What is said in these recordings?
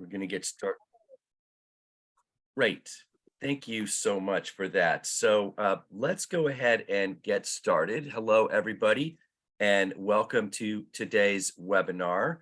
going to get started. Great. Thank you so much for that. So let's go ahead and get started. Hello, everybody, and welcome to today's webinar.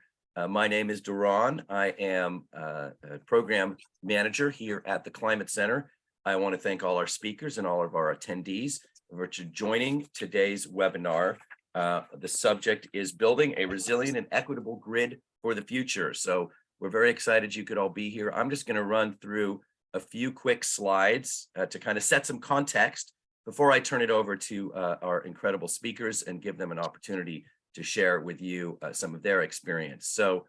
My name is Duran. I am a program manager here at the Climate Center. I want to thank all our speakers and all of our attendees for joining today's webinar. The subject is building a resilient and equitable grid for the future. So we're very excited you could all be here. I'm just going to run through a few quick slides to kind of set some context before I turn it over to our incredible speakers and give them an opportunity to share with you some of their experience. So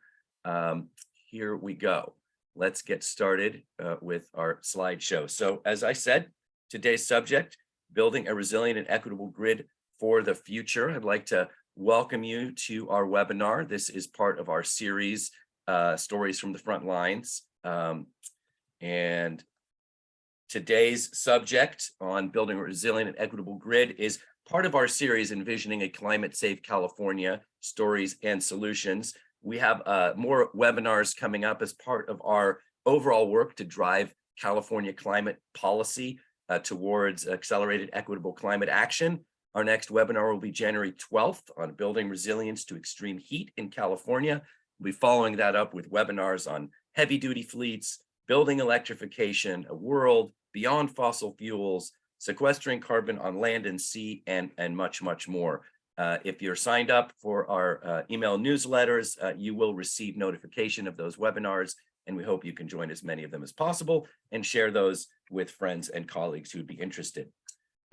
here we go. Let's get started with our slideshow. So as I said, today's subject, building a resilient and equitable grid for the future. I'd like to welcome you to our webinar. This is part of our series, Stories from the Front Lines. And today's subject on building a resilient and equitable grid is part of our series, Envisioning a Climate-Safe California, Stories and Solutions. We have more webinars coming up as part of our overall work to drive California climate policy towards accelerated equitable climate action. Our next webinar will be January 12th on building resilience to extreme heat in California. We'll be following that up with webinars on heavy-duty fleets, building electrification, a world beyond fossil fuels, sequestering carbon on land and sea, and much, much more. If you're signed up for our email newsletters, you will receive notification of those webinars, and we hope you can join as many of them as possible and share those with friends and colleagues who would be interested.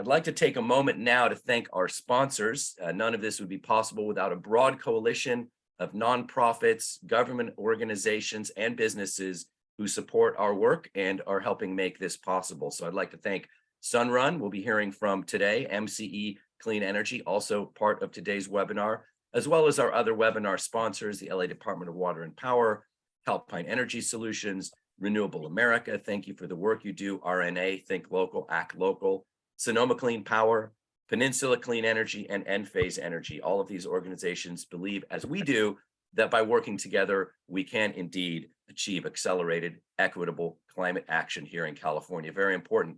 I'd like to take a moment now to thank our sponsors. None of this would be possible without a broad coalition of nonprofits, government organizations, and businesses who support our work and are helping make this possible. So I'd like to thank Sunrun, we'll be hearing from today, MCE Clean Energy, also part of today's webinar, as well as our other webinar sponsors, the LA Department of Water and Power, Calpine Energy Solutions, Renewable America, thank you for the work you do, RNA, Think Local, Act Local, Sonoma Clean Power, Peninsula Clean Energy, and Enphase Energy. All of these organizations believe, as we do, that by working together, we can indeed achieve accelerated, equitable climate action here in California. Very important.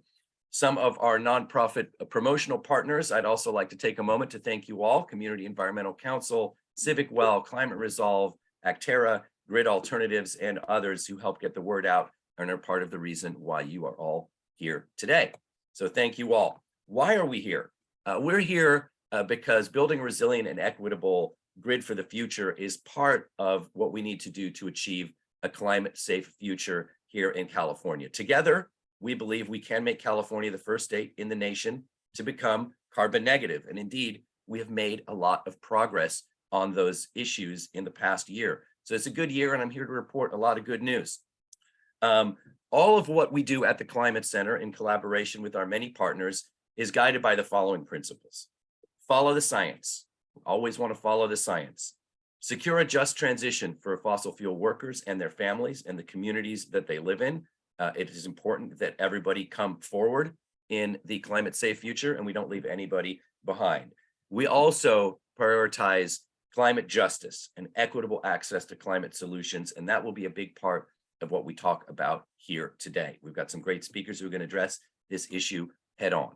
Some of our nonprofit promotional partners, I'd also like to take a moment to thank you all, Community Environmental Council, Civic Well, Climate Resolve, Actera, Grid Alternatives, and others who help get the word out and are part of the reason why you are all here today. So thank you all. Why are we here? We're here because building a resilient and equitable grid for the future is part of what we need to do to achieve a climate-safe future here in California. Together, we believe we can make California the first state in the nation to become carbon negative. And indeed, we have made a lot of progress on those issues in the past year. So it's a good year, and I'm here to report a lot of good news. All of what we do at the Climate Center in collaboration with our many partners is guided by the following principles. Follow the science. Always want to follow the science. Secure a just transition for fossil fuel workers and their families and the communities that they live in. It is important that everybody come forward in the climate safe future and we don't leave anybody behind. We also prioritize climate justice and equitable access to climate solutions, and that will be a big part of what we talk about here today. We've got some great speakers who are going to address this issue head on.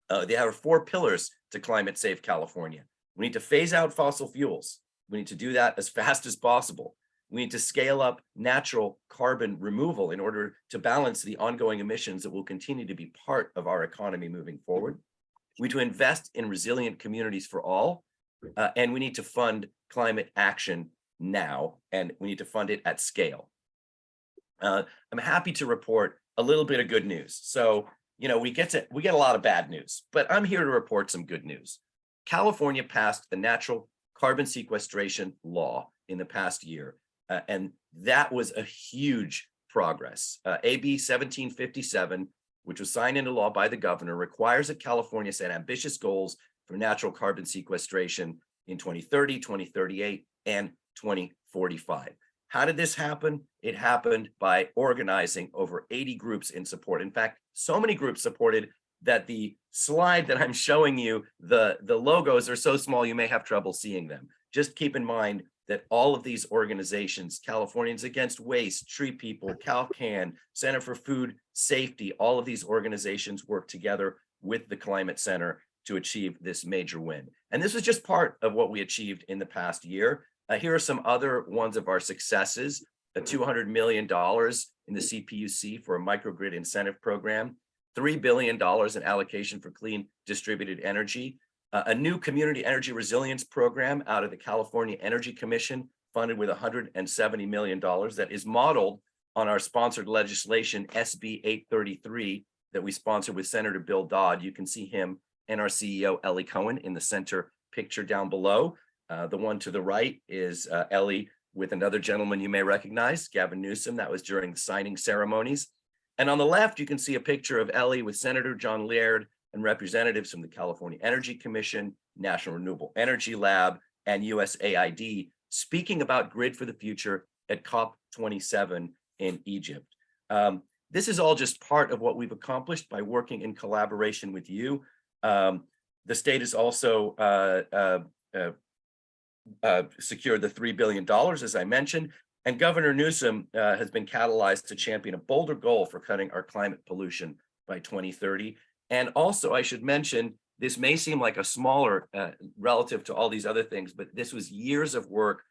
There are 4 pillars to climate safe California. We need to phase out fossil fuels. We need to do that as fast as possible. We need to scale up natural carbon removal in order to balance the ongoing emissions that will continue to be part of our economy moving forward. We need to invest in resilient communities for all, and we need to fund climate action now, and we need to fund it at scale. I'm happy to report a little bit of good news. So, you know, we get a lot of bad news, but I'm here to report some good news. California passed the natural carbon sequestration law in the past year, and that was a huge progress. AB 1757, which was signed into law by the governor, requires that California set ambitious goals for natural carbon sequestration in 2030, 2038, and 2045. How did this happen? It happened by organizing over 80 groups in support. In fact, so many groups supported that the slide that I'm showing you, the logos are so small you may have trouble seeing them. Just keep in mind that all of these organizations, Californians Against Waste, Tree People, CalCan, Center for Food Safety, all of these organizations work together with the Climate Center to achieve this major win. And this was just part of what we achieved in the past year. Here are some other ones of our successes: $200 million in the CPUC for a microgrid incentive program, $3 billion in allocation for clean distributed energy, a new community energy resilience program out of the California Energy Commission, funded with $170 million, that is modeled on our sponsored legislation, SB 833, that we sponsored with Senator Bill Dodd. You can see him and our CEO, Ellie Cohen, in the center picture down below. The one to the right is Ellie with another gentleman you may recognize, Gavin Newsom. That was during the signing ceremonies. And on the left, you can see a picture of Ellie with Senator John Laird and representatives from the California Energy Commission, National Renewable Energy Lab, and USAID speaking about Grid for the Future at COP27 in Egypt. This is all just part of what we've accomplished by working in collaboration with you. The state has also secured the $3 billion, as I mentioned, and Governor Newsom has been catalyzed to champion a bolder goal for cutting our climate pollution by 2030. And also, I should mention, this may seem like a smaller relative to all these other things, but this was years of work.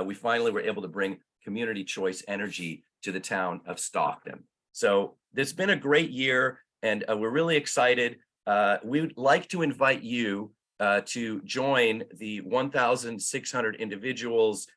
We finally were able to bring community choice energy to the town of Stockton. So it's been a great year, and we're really excited. We would like to invite you to join the 1,600 individuals,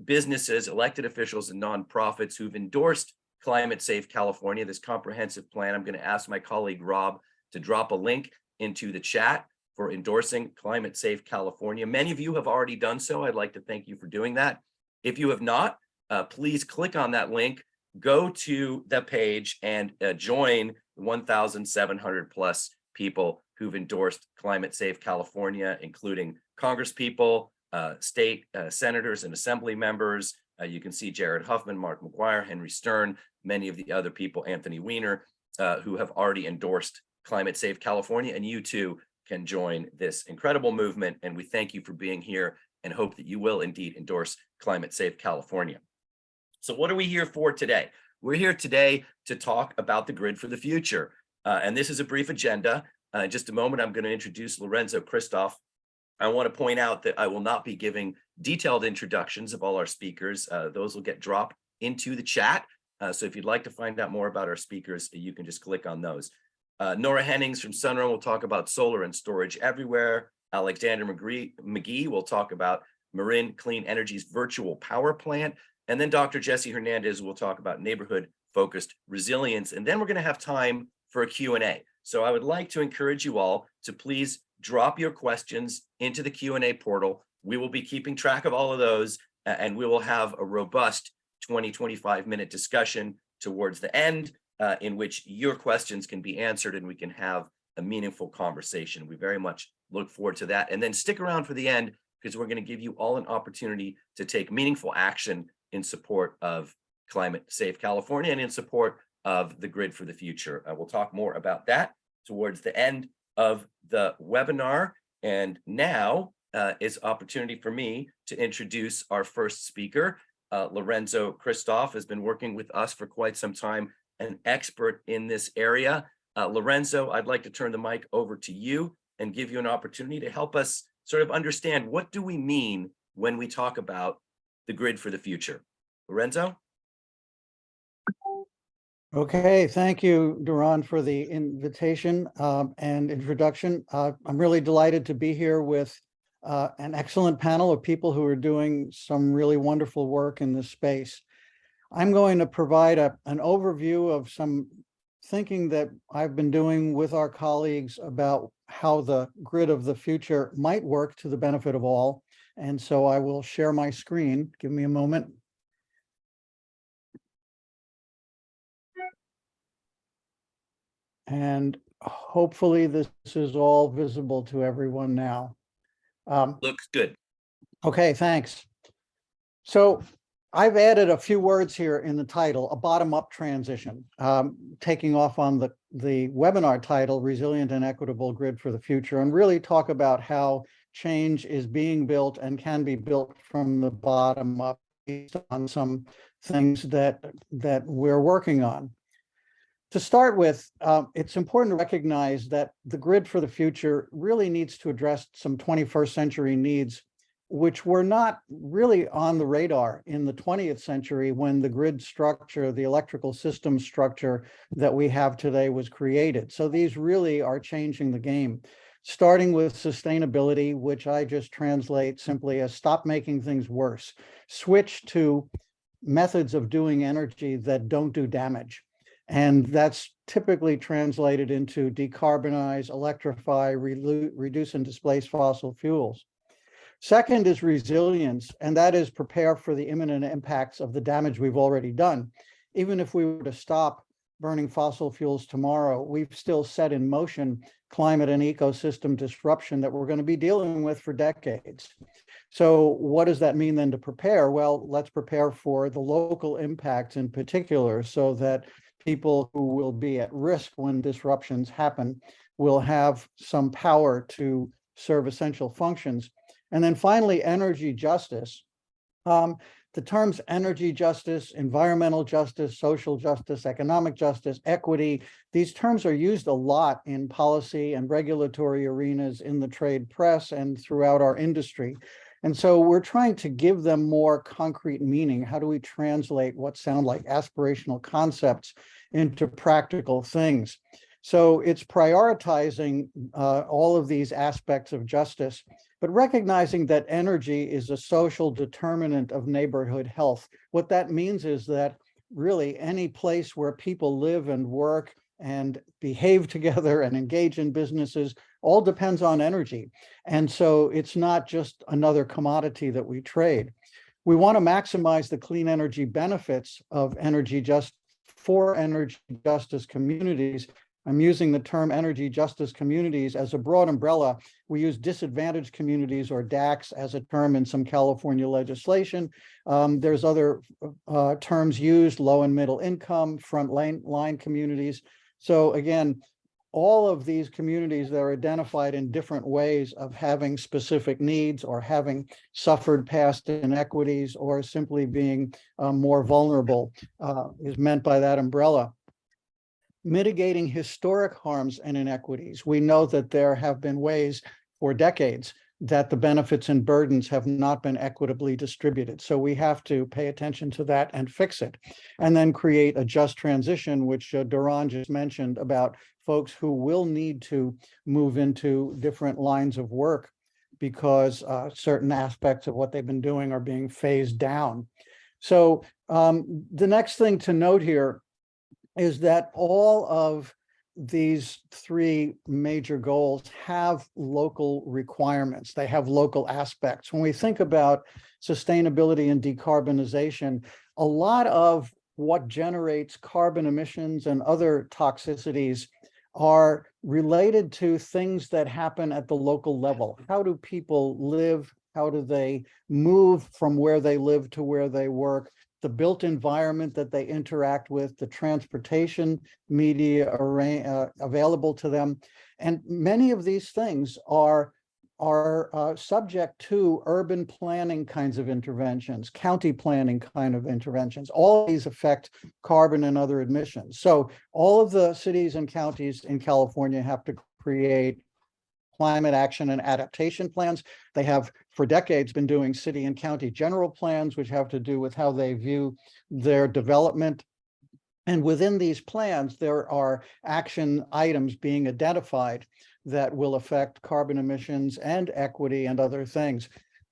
businesses, elected officials, and nonprofits who've endorsed Climate Safe California, this comprehensive plan. I'm going to ask my colleague Rob to drop a link into the chat for endorsing Climate Safe California. Many of you have already done so. I'd like to thank you for doing that. If you have not, please click on that link, go to the page, and join 1,700 plus people who've endorsed Climate Safe California, including congresspeople, state senators and assembly members. You can see Jared Huffman, Mark McGuire, Henry Stern, many of the other people, Anthony Weiner, who have already endorsed Climate Safe California, and you too can join this incredible movement. And we thank you for being here and hope that you will indeed endorse Climate Safe California. So what are we here for today? We're here today to talk about the grid for the future. And this is a brief agenda. In just a moment, I'm going to introduce Lorenzo Christoph. I want to point out that I will not be giving detailed introductions of all our speakers. Those will get dropped into the chat. So if you'd like to find out more about our speakers, you can just click on those. Nora Hennings from Sunrun will talk about solar and storage everywhere. Alexander McGee will talk about Marin Clean Energy's virtual power plant. And then Dr. Jesse Hernandez will talk about neighborhood-focused resilience. And then we're going to have time for a Q&A. So I would like to encourage you all to please drop your questions into the Q&A portal. We will be keeping track of all of those, and we will have a robust 25-minute discussion towards the end in which your questions can be answered and we can have a meaningful conversation. We very much look forward to that. And then stick around for the end, because we're going to give you all an opportunity to take meaningful action in support of Climate Safe California and in support of the grid for the future. We'll talk more about that towards the end of the webinar. And now is opportunity for me to introduce our first speaker. Lorenzo Christoph has been working with us for quite some time, an expert in this area. Lorenzo, I'd like to turn the mic over to you and give you an opportunity to help us sort of understand, what do we mean when we talk about the grid for the future? Lorenzo? Okay, thank you, Duran, for the invitation and introduction. I'm really delighted to be here with an excellent panel of people who are doing some really wonderful work in this space. I'm going to provide an overview of some thinking that I've been doing with our colleagues about how the grid of the future might work to the benefit of all. And so I will share my screen. Give me a moment. And hopefully this is all visible to everyone now. Looks good. Okay, thanks. So I've added a few words here in the title, a bottom-up transition, taking off on the webinar title, Resilient and Equitable Grid for the Future, and really talk about how change is being built and can be built from the bottom up based on some things that we're working on. To start with, it's important to recognize that the grid for the future really needs to address some 21st century needs, which were not really on the radar in the 20th century when the grid structure, the electrical system structure that we have today was created. So these really are changing the game, starting with sustainability, which I just translate simply as stop making things worse, switch to methods of doing energy that don't do damage. And that's typically translated into decarbonize, electrify, reduce and displace fossil fuels. Second is resilience, and that is prepare for the imminent impacts of the damage we've already done. Even if we were to stop burning fossil fuels tomorrow, we've still set in motion climate and ecosystem disruption that we're going to be dealing with for decades. So what does that mean then to prepare? Well, let's prepare for the local impacts in particular so that people who will be at risk when disruptions happen will have some power to serve essential functions. And then finally, energy justice. The terms energy justice, environmental justice, social justice, economic justice, equity, these terms are used a lot in policy and regulatory arenas in the trade press and throughout our industry. And so we're trying to give them more concrete meaning. How do we translate what sound like aspirational concepts into practical things? So it's prioritizing all of these aspects of justice, but recognizing that energy is a social determinant of neighborhood health. What that means is that really any place where people live and work and behave together and engage in businesses all depends on energy. And so it's not just another commodity that we trade. We want to maximize the clean energy benefits of energy justice communities. I'm using the term energy justice communities as a broad umbrella. We use disadvantaged communities or DACs as a term in some California legislation. There's other terms used, low and middle income, front line communities. So again, all of these communities that are identified in different ways of having specific needs or having suffered past inequities or simply being more vulnerable is meant by that umbrella. Mitigating historic harms and inequities. We know that there have been ways for decades that the benefits and burdens have not been equitably distributed. So we have to pay attention to that and fix it. And then create a just transition, which Duran just mentioned about folks who will need to move into different lines of work because certain aspects of what they've been doing are being phased down. So the next thing to note here is that all of these three major goals have local requirements. They have local aspects. When we think about sustainability and decarbonization, a lot of what generates carbon emissions and other toxicities are related to things that happen at the local level. How do people live? How do they move from where they live to where they work? The built environment that they interact with, the transportation media available to them. And many of these things are subject to urban planning kinds of interventions, county planning kind of interventions. All these affect carbon and other emissions. So all of the cities and counties in California have to create climate action and adaptation plans. They have for decades been doing city and county general plans, which have to do with how they view their development. And within these plans, there are action items being identified that will affect carbon emissions and equity and other things.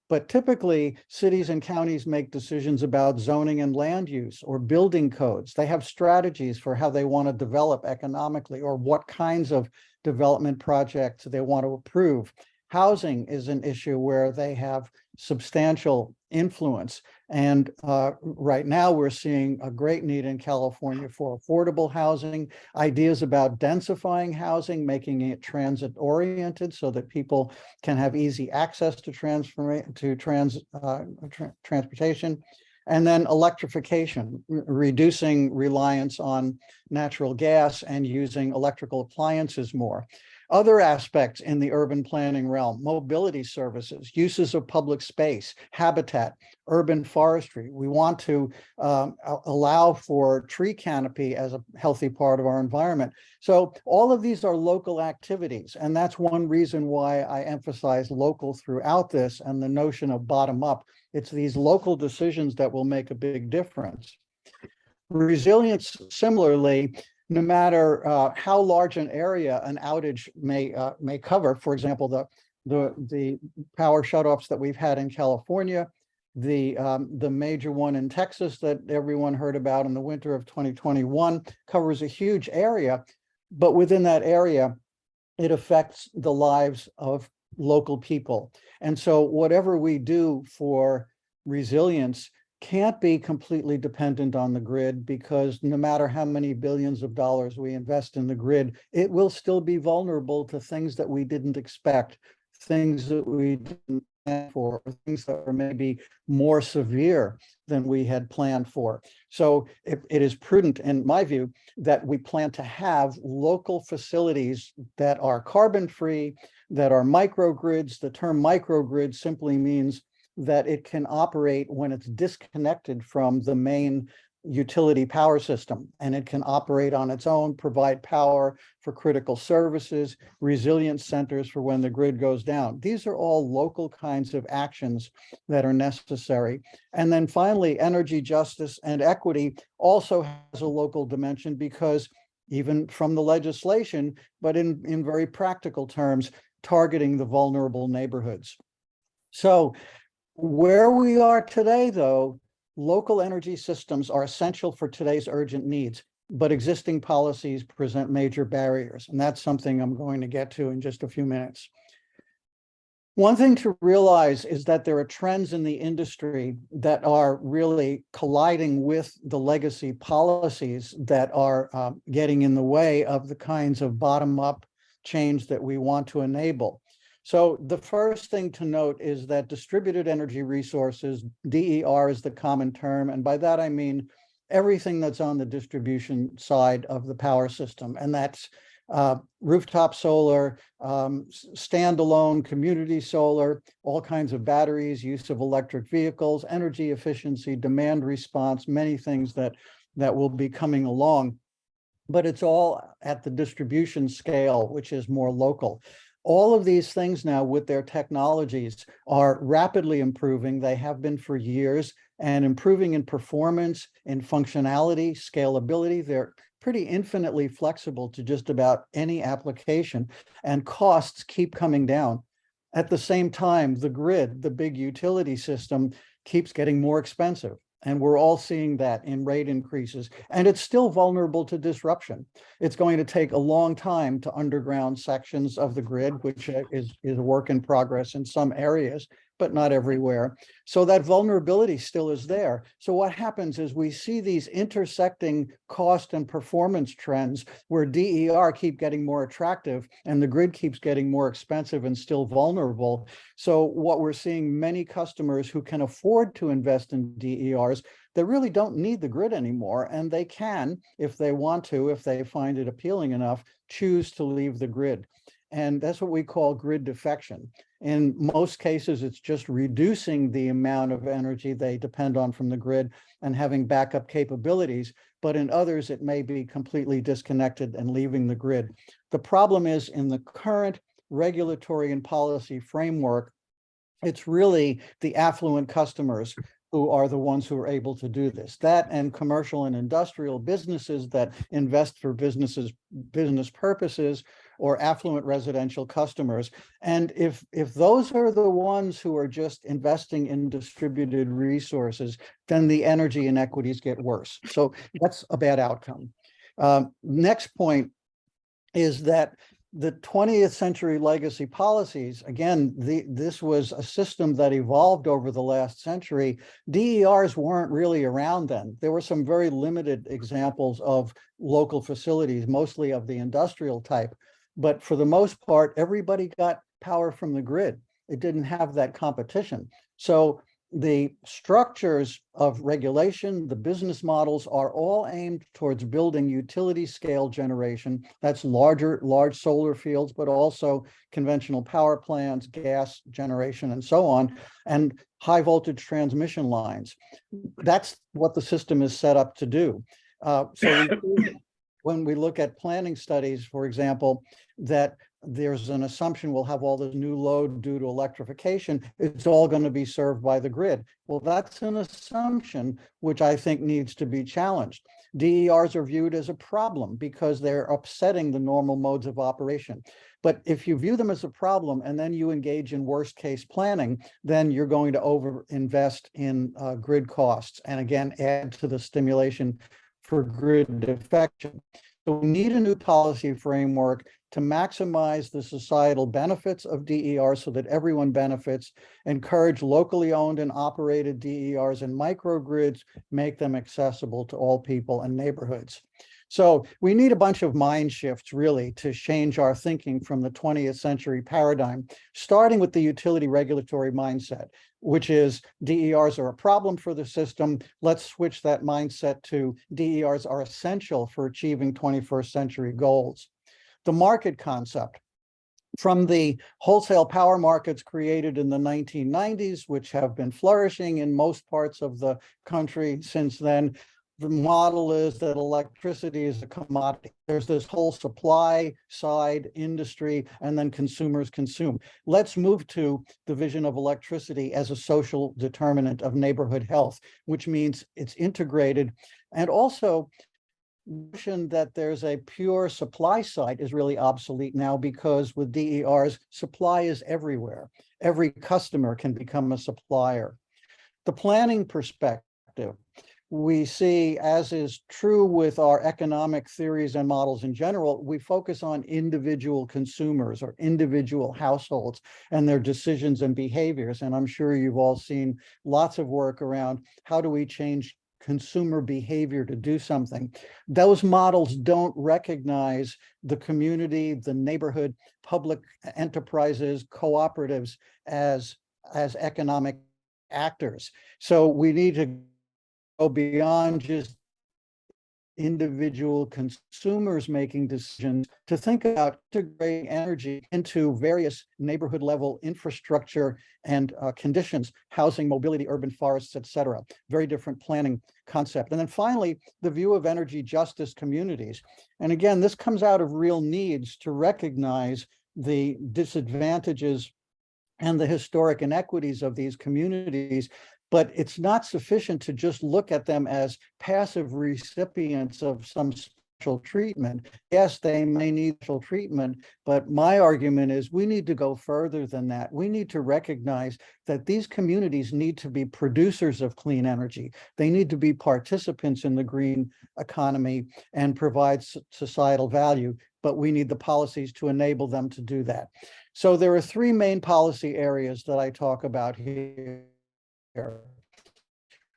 But typically, cities and counties make decisions about zoning and land use or building codes. They have strategies for how they want to develop economically or what kinds of development projects they want to approve. Housing is an issue where they have substantial influence. And right now we're seeing a great need in California for affordable housing, ideas about densifying housing, making it transit oriented so that people can have easy access to transportation. And then electrification, reducing reliance on natural gas and using electrical appliances more. Other aspects in the urban planning realm: mobility services, uses of public space, habitat, urban forestry. We want to allow for tree canopy as a healthy part of our environment. So all of these are local activities, and that's one reason why I emphasize local throughout this and the notion of bottom up. It's these local decisions that will make a big difference. Resilience, similarly, no matter how large an area an outage may cover. For example, the power shutoffs that we've had in California, the major one in Texas that everyone heard about in the winter of 2021 covers a huge area, but within that area, it affects the lives of local people. And so whatever we do for resilience can't be completely dependent on the grid, because no matter how many billions of dollars we invest in the grid, it will still be vulnerable to things that we didn't expect, things that we didn't plan for, things that are maybe more severe than we had planned for. So it is prudent, in my view, that we plan to have local facilities that are carbon-free, that are microgrids. The term microgrid simply means that it can operate when it's disconnected from the main utility power system, and it can operate on its own, provide power for critical services, resilience centers for when the grid goes down. These are all local kinds of actions that are necessary. And then finally, energy justice and equity also has a local dimension, because even from the legislation, but in very practical terms, targeting the vulnerable neighborhoods. So where we are today, though, local energy systems are essential for today's urgent needs, but existing policies present major barriers. And that's something I'm going to get to in just a few minutes. One thing to realize is that there are trends in the industry that are really colliding with the legacy policies that are getting in the way of the kinds of bottom-up change that we want to enable. So the first thing to note is that distributed energy resources, DER is the common term, and by that I mean everything that's on the distribution side of the power system, and that's rooftop solar, standalone community solar, all kinds of batteries, use of electric vehicles, energy efficiency, demand response, many things that will be coming along. But it's all at the distribution scale, which is more local. All of these things now with their technologies are rapidly improving. They have been for years, and improving in performance, in functionality, scalability. They're pretty infinitely flexible to just about any application, and costs keep coming down. At the same time, the grid, the big utility system, keeps getting more expensive. And we're all seeing that in rate increases, and it's still vulnerable to disruption. It's going to take a long time to underground sections of the grid, which is a work in progress in some areas, but not everywhere. So that vulnerability still is there. So what happens is we see these intersecting cost and performance trends where DER keep getting more attractive and the grid keeps getting more expensive and still vulnerable. So what we're seeing, many customers who can afford to invest in DERs, they really don't need the grid anymore, and they can, if they want to, if they find it appealing enough, choose to leave the grid. And that's what we call grid defection. In most cases, it's just reducing the amount of energy they depend on from the grid and having backup capabilities. But in others, it may be completely disconnected and leaving the grid. The problem is, in the current regulatory and policy framework, it's really the affluent customers who are the ones who are able to do this. That and commercial and industrial businesses that invest for business purposes, or affluent residential customers. And if those are the ones who are just investing in distributed resources, then the energy inequities get worse. So that's a bad outcome. Next point is that the 20th century legacy policies, again, this was a system that evolved over the last century. DERs weren't really around then. There were some very limited examples of local facilities, mostly of the industrial type. But for the most part, everybody got power from the grid. It didn't have that competition. So the structures of regulation, the business models are all aimed towards building utility scale generation. That's large solar fields, but also conventional power plants, gas generation, and so on, and high voltage transmission lines. That's what the system is set up to do. When we look at planning studies, for example, that there's an assumption we'll have all this new load due to electrification, it's all going to be served by the grid. Well, that's an assumption which I think needs to be challenged. DERs are viewed as a problem because they're upsetting the normal modes of operation. But if you view them as a problem and then you engage in worst case planning, then you're going to overinvest in grid costs and again, add to the stimulation for grid defection. So we need a new policy framework to maximize the societal benefits of DER so that everyone benefits, encourage locally owned and operated DERs and microgrids, make them accessible to all people and neighborhoods. So we need a bunch of mind shifts really to change our thinking from the 20th century paradigm, starting with the utility regulatory mindset, which is DERs are a problem for the system. Let's switch that mindset to DERs are essential for achieving 21st century goals. The market concept. From the wholesale power markets created in the 1990s, which have been flourishing in most parts of the country since then, the model is that electricity is a commodity. There's this whole supply side industry, and then consumers consume. Let's move to the vision of electricity as a social determinant of neighborhood health, which means it's integrated. And also, notion that there's a pure supply side is really obsolete now, because with DERs, supply is everywhere. Every customer can become a supplier. The planning perspective. We see, as is true with our economic theories and models in general, we focus on individual consumers or individual households and their decisions and behaviors. And I'm sure you've all seen lots of work around how do we change consumer behavior to do something. Those models don't recognize the community, the neighborhood, public enterprises, cooperatives as economic actors. So we need to go beyond just individual consumers making decisions to think about integrating energy into various neighborhood level infrastructure and conditions, housing, mobility, urban forests, etc. Very different planning concept. And then finally, the view of energy justice communities. And again, this comes out of real needs to recognize the disadvantages and the historic inequities of these communities. But it's not sufficient to just look at them as passive recipients of some special treatment. Yes, they may need special treatment, but my argument is we need to go further than that. We need to recognize that these communities need to be producers of clean energy. They need to be participants in the green economy and provide societal value, but we need the policies to enable them to do that. So there are three main policy areas that I talk about here.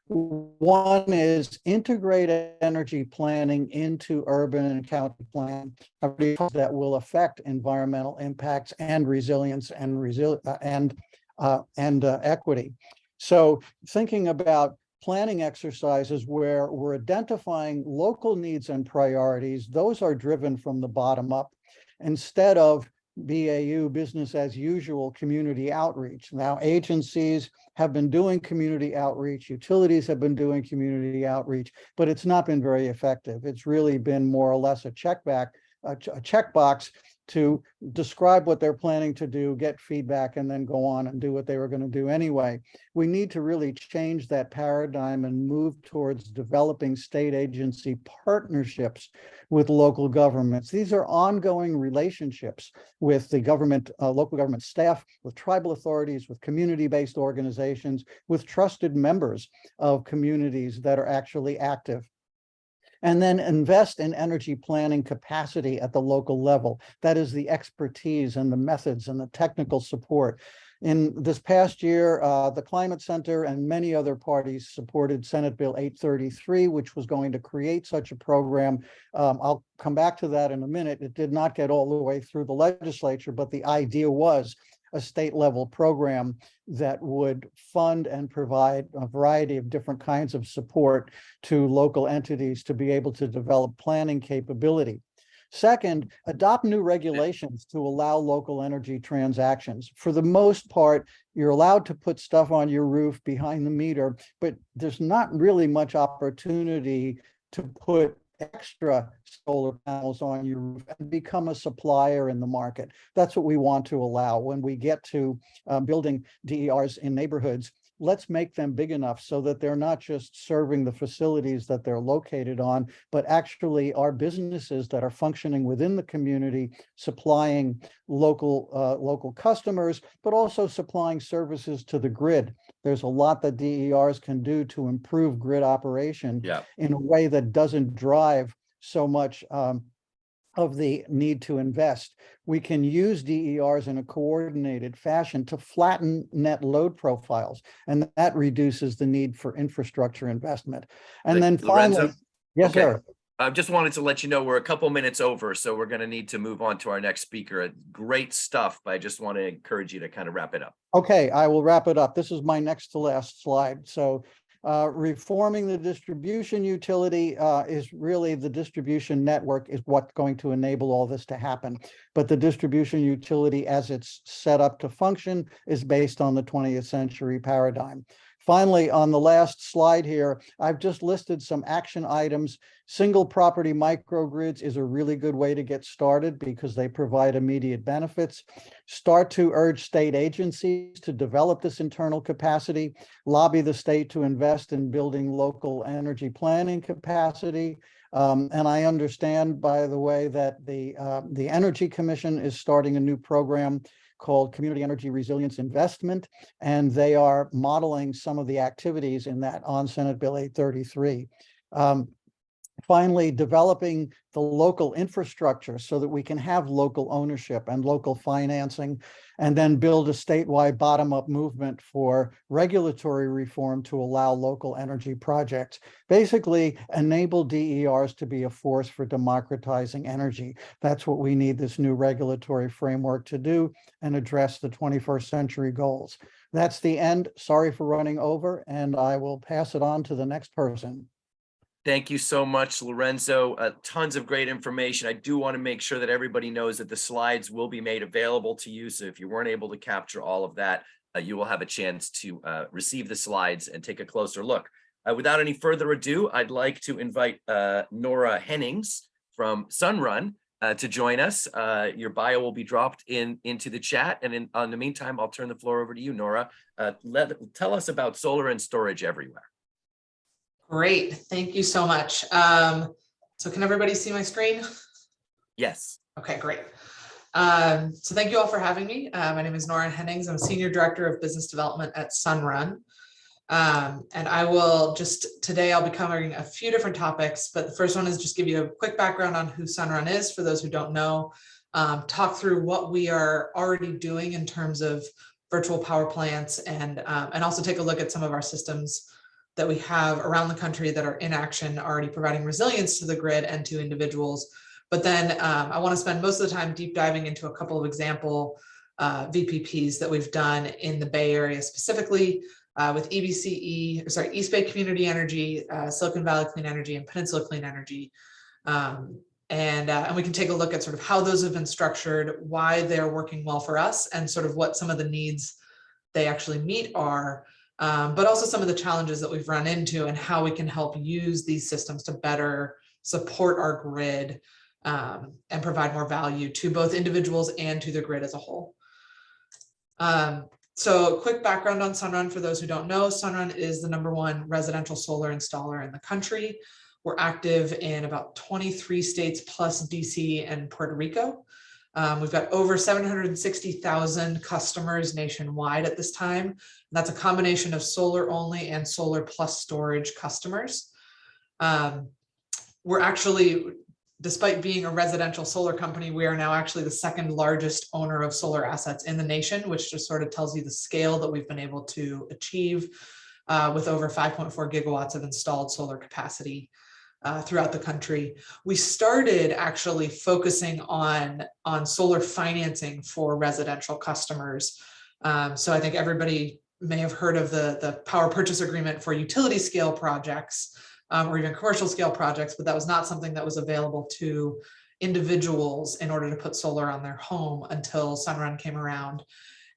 One is integrated energy planning into urban and county plan that will affect environmental impacts and resilience and equity. So thinking about planning exercises where we're identifying local needs and priorities, those are driven from the bottom up instead of BAU, business as usual, community outreach. Now, agencies have been doing community outreach, utilities have been doing community outreach, but it's not been very effective. It's really been more or less a checkbox to describe what they're planning to do, get feedback, and then go on and do what they were going to do anyway. We need to really change that paradigm and move towards developing state agency partnerships with local governments. These are ongoing relationships with the government, local government staff, with tribal authorities, with community-based organizations, with trusted members of communities that are actually active. And then invest in energy planning capacity at the local level. That is the expertise and the methods and the technical support. In this past year, the Climate Center and many other parties supported Senate Bill 833, which was going to create such a program. I'll come back to that in a minute. It did not get all the way through the legislature, but the idea was a state level program that would fund and provide a variety of different kinds of support to local entities to be able to develop planning capability. Second, adopt new regulations to allow local energy transactions. For the most part, you're allowed to put stuff on your roof behind the meter, but there's not really much opportunity to put extra solar panels on your roof and become a supplier in the market. That's what we want to allow. When we get to building DERs in neighborhoods, let's make them big enough so that they're not just serving the facilities that they're located on, but actually are businesses that are functioning within the community, supplying local customers, but also supplying services to the grid. There's a lot that DERs can do to improve grid operation in a way that doesn't drive so much of the need to invest. We can use DERs in a coordinated fashion to flatten net load profiles, and that reduces the need for infrastructure investment. And then finally, Lorenzo? yes, Okay. sir. I just wanted to let you know we're a couple minutes over, so we're going to need to move on to our next speaker. Great stuff, but I just want to encourage you to kind of wrap it up. Okay, I will wrap it up. This is my next to last slide. So reforming the distribution utility is really the distribution network is what's going to enable all this to happen. But the distribution utility as it's set up to function is based on the 20th century paradigm. Finally, on the last slide here, I've just listed some action items. Single property microgrids is a really good way to get started because they provide immediate benefits. Start to urge state agencies to develop this internal capacity, lobby the state to invest in building local energy planning capacity. And I understand, by the way, that the Energy Commission is starting a new program called Community Energy Resilience Investment, and they are modeling some of the activities in that on Senate Bill 833. Finally, developing the local infrastructure so that we can have local ownership and local financing, and then build a statewide bottom-up movement for regulatory reform to allow local energy projects. Basically, enable DERs to be a force for democratizing energy. That's what we need this new regulatory framework to do and address the 21st century goals. That's the end. Sorry for running over, and I will pass it on to the next person. Thank you so much, Lorenzo. Tons of great information. I do want to make sure that everybody knows that the slides will be made available to you. So if you weren't able to capture all of that, you will have a chance to receive the slides and take a closer look. Without any further ado, I'd like to invite Nora Hennings from Sunrun to join us. Your bio will be dropped into the chat. And in the meantime, I'll turn the floor over to you, Nora. Tell us about solar and storage everywhere. Great, thank you so much. So can everybody see my screen? Yes. Okay, great. So thank you all for having me. My name is Nora Hennings. I'm a Senior Director of Business Development at Sunrun. And I will today I'll be covering a few different topics, but the first one is just give you a quick background on who Sunrun is for those who don't know, talk through what we are already doing in terms of virtual power plants, and also take a look at some of our systems that we have around the country that are in action, already providing resilience to the grid and to individuals. But then I want to spend most of the time deep diving into a couple of example VPPs that we've done in the Bay Area, specifically with East Bay Community Energy, Silicon Valley Clean Energy, and Peninsula Clean Energy. And we can take a look at sort of how those have been structured, why they're working well for us, and sort of what some of the needs they actually meet are. But also some of the challenges that we've run into and how we can help use these systems to better support our grid and provide more value to both individuals and to the grid as a whole. So quick background on Sunrun for those who don't know. Sunrun is the #1 residential solar installer in the country. We're active in about 23 states plus DC and Puerto Rico. We've got over 760,000 customers nationwide at this time. And that's a combination of solar only and solar plus storage customers. We're actually, despite being a residential solar company, we are now actually the second largest owner of solar assets in the nation, which just sort of tells you the scale that we've been able to achieve with over 5.4 gigawatts of installed solar capacity. throughout the country. We started actually focusing on solar financing for residential customers. So I think everybody may have heard of the power purchase agreement for utility scale projects or even commercial scale projects, but that was not something that was available to individuals in order to put solar on their home until Sunrun came around.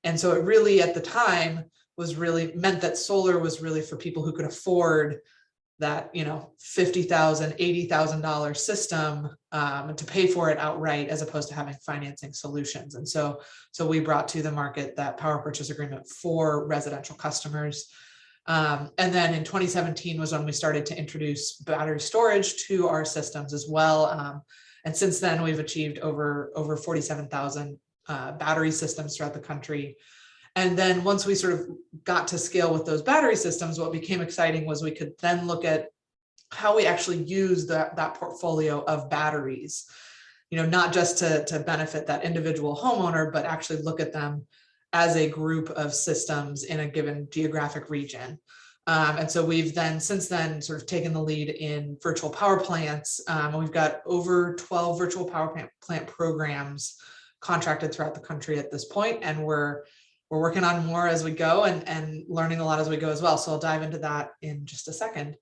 And so it really at the time was really meant that solar was really for people who could afford that, you know, $50,000, $80,000 system to pay for it outright, as opposed to having financing solutions. And so we brought to the market that power purchase agreement for residential customers. And then in 2017 was when we started to introduce battery storage to our systems as well. And since then we've achieved over 47,000 battery systems throughout the country. And then once we sort of got to scale with those battery systems, what became exciting was we could then look at how we actually use that portfolio of batteries, you know, not just to benefit that individual homeowner, but actually look at them as a group of systems in a given geographic region. And so we've then since then sort of taken the lead in virtual power plants. We've got over 12 virtual power plant programs contracted throughout the country at this point, and we're working on more as we go and learning a lot as we go as well. So I'll dive into that in just a second.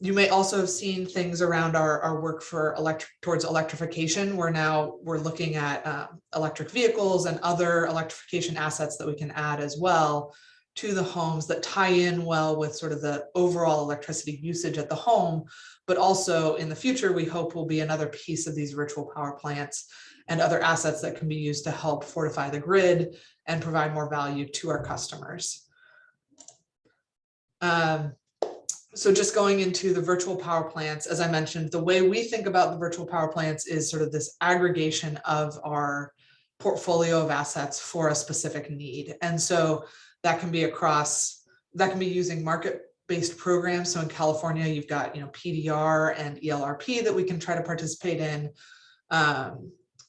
You may also have seen things around our work for towards electrification. We're looking at electric vehicles and other electrification assets that we can add as well to the homes that tie in well with sort of the overall electricity usage at the home, but also in the future, we hope will be another piece of these virtual power plants and other assets that can be used to help fortify the grid and provide more value to our customers. So just going into the virtual power plants, as I mentioned, the way we think about the virtual power plants is sort of this aggregation of our portfolio of assets for a specific need. And so that can be using market-based programs. So in California, you've got, you know, PDR and ELRP that we can try to participate in.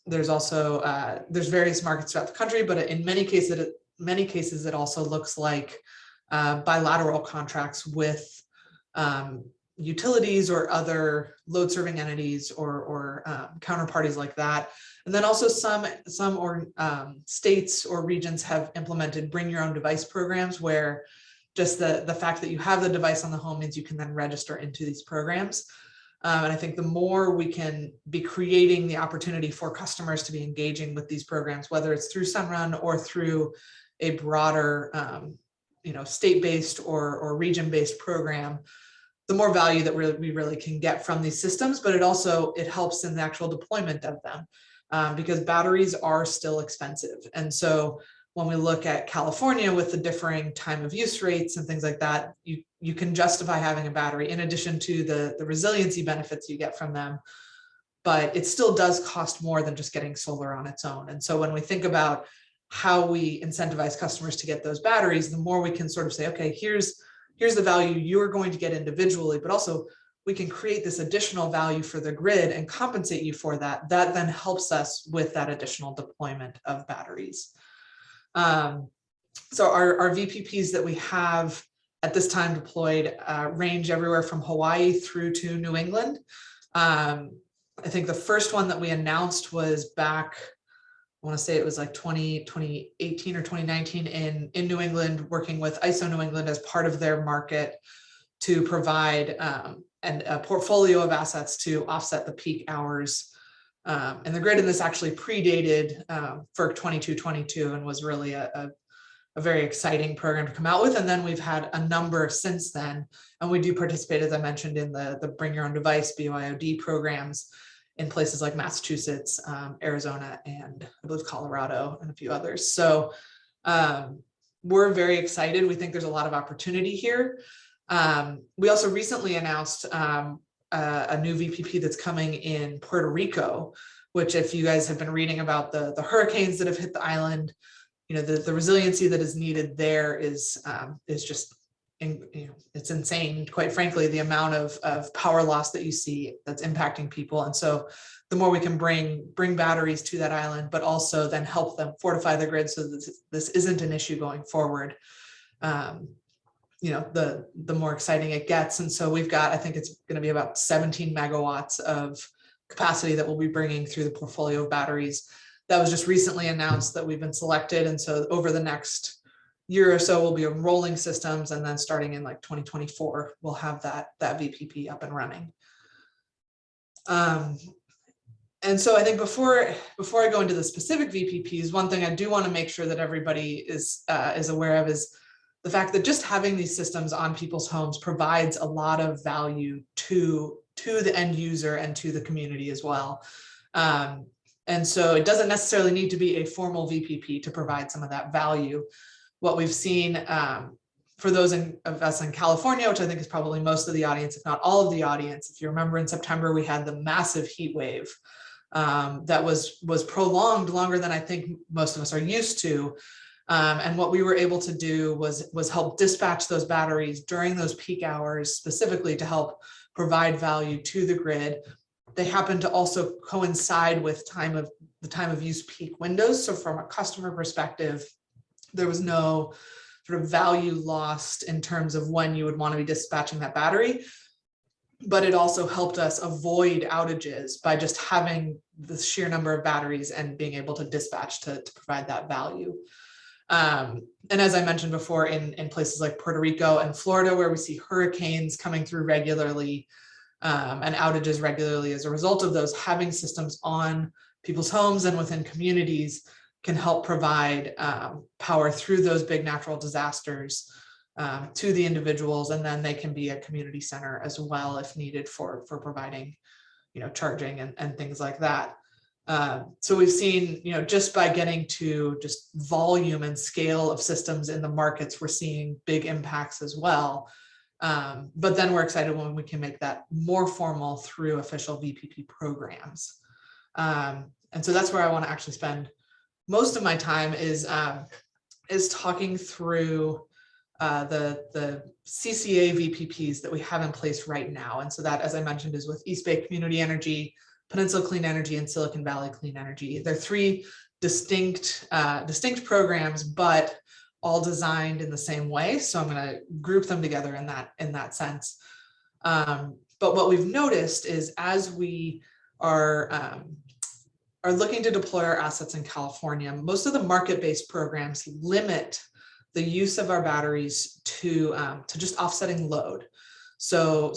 There's also there's various markets throughout the country, but in many cases it also looks like bilateral contracts with utilities or other load serving entities or counterparties like that. And then also some states or regions have implemented bring your own device programs, where just the fact that you have the device on the home means you can then register into these programs. And I think the more we can be creating the opportunity for customers to be engaging with these programs, whether it's through Sunrun or through a broader, you know, state-based or region-based program, the more value that we really can get from these systems. But it helps in the actual deployment of them, because batteries are still expensive. And so when we look at California with the differing time of use rates and things like that, you can justify having a battery in addition to the resiliency benefits you get from them. But it still does cost more than just getting solar on its own. And so when we think about how we incentivize customers to get those batteries, the more we can sort of say, okay, here's the value you're going to get individually, but also we can create this additional value for the grid and compensate you for that. That then helps us with that additional deployment of batteries. So our VPPs that we have at this time deployed range everywhere from Hawaii through to New England. I think the first one that we announced was back, I want to say it was like 2018 or 2019 in New England, working with ISO New England as part of their market to provide a portfolio of assets to offset the peak hours and the grid. And this actually predated FERC 2222 and was really a very exciting program to come out with. And then we've had a number since then. And we do participate, as I mentioned, in the Bring Your Own Device, BYOD programs in places like Massachusetts, Arizona, and I believe Colorado, and a few others. So we're very excited. We think there's a lot of opportunity here. We also recently announced a new VPP that's coming in Puerto Rico, which, if you guys have been reading about the hurricanes that have hit the island, you know, the resiliency that is needed there is just, it's insane, quite frankly, the amount of power loss that you see that's impacting people. And so the more we can bring batteries to that island, but also then help them fortify the grid so that this isn't an issue going forward, the more exciting it gets. And so we've got, I think it's going to be about 17 megawatts of capacity that we'll be bringing through the portfolio of batteries. That was just recently announced that we've been selected. And so over the next year or so, we'll be enrolling systems. And then starting in like 2024, we'll have that VPP up and running. And so I think before I go into the specific VPPs, one thing I do want to make sure that everybody is aware of is the fact that just having these systems on people's homes provides a lot of value to the end user and to the community as well. And so it doesn't necessarily need to be a formal VPP to provide some of that value. What we've seen for those of us in California, which I think is probably most of the audience, if not all of the audience, if you remember in September, we had the massive heat wave that was prolonged longer than I think most of us are used to. And what we were able to do was help dispatch those batteries during those peak hours, specifically to help provide value to the grid. They happen to also coincide with the time of use peak windows. So from a customer perspective, there was no sort of value lost in terms of when you would want to be dispatching that battery. But it also helped us avoid outages by just having the sheer number of batteries and being able to dispatch to provide that value. And as I mentioned before, in places like Puerto Rico and Florida, where we see hurricanes coming through regularly and outages regularly as a result of those, having systems on people's homes and within communities can help provide power through those big natural disasters to the individuals, and then they can be a community center as well if needed for providing, charging and things like that. So we've seen, just by getting to just volume and scale of systems in the markets, we're seeing big impacts as well. But then we're excited when we can make that more formal through official VPP programs. And so that's where I want to actually spend most of my time is talking through the CCA VPPs that we have in place right now. And so that, as I mentioned, is with East Bay Community Energy, Peninsula Clean Energy, and Silicon Valley Clean Energy. They're three distinct programs, but all designed in the same way. So I'm going to group them together in that sense. But what we've noticed is as we are looking to deploy our assets in California, most of the market-based programs limit the use of our batteries to just offsetting load. So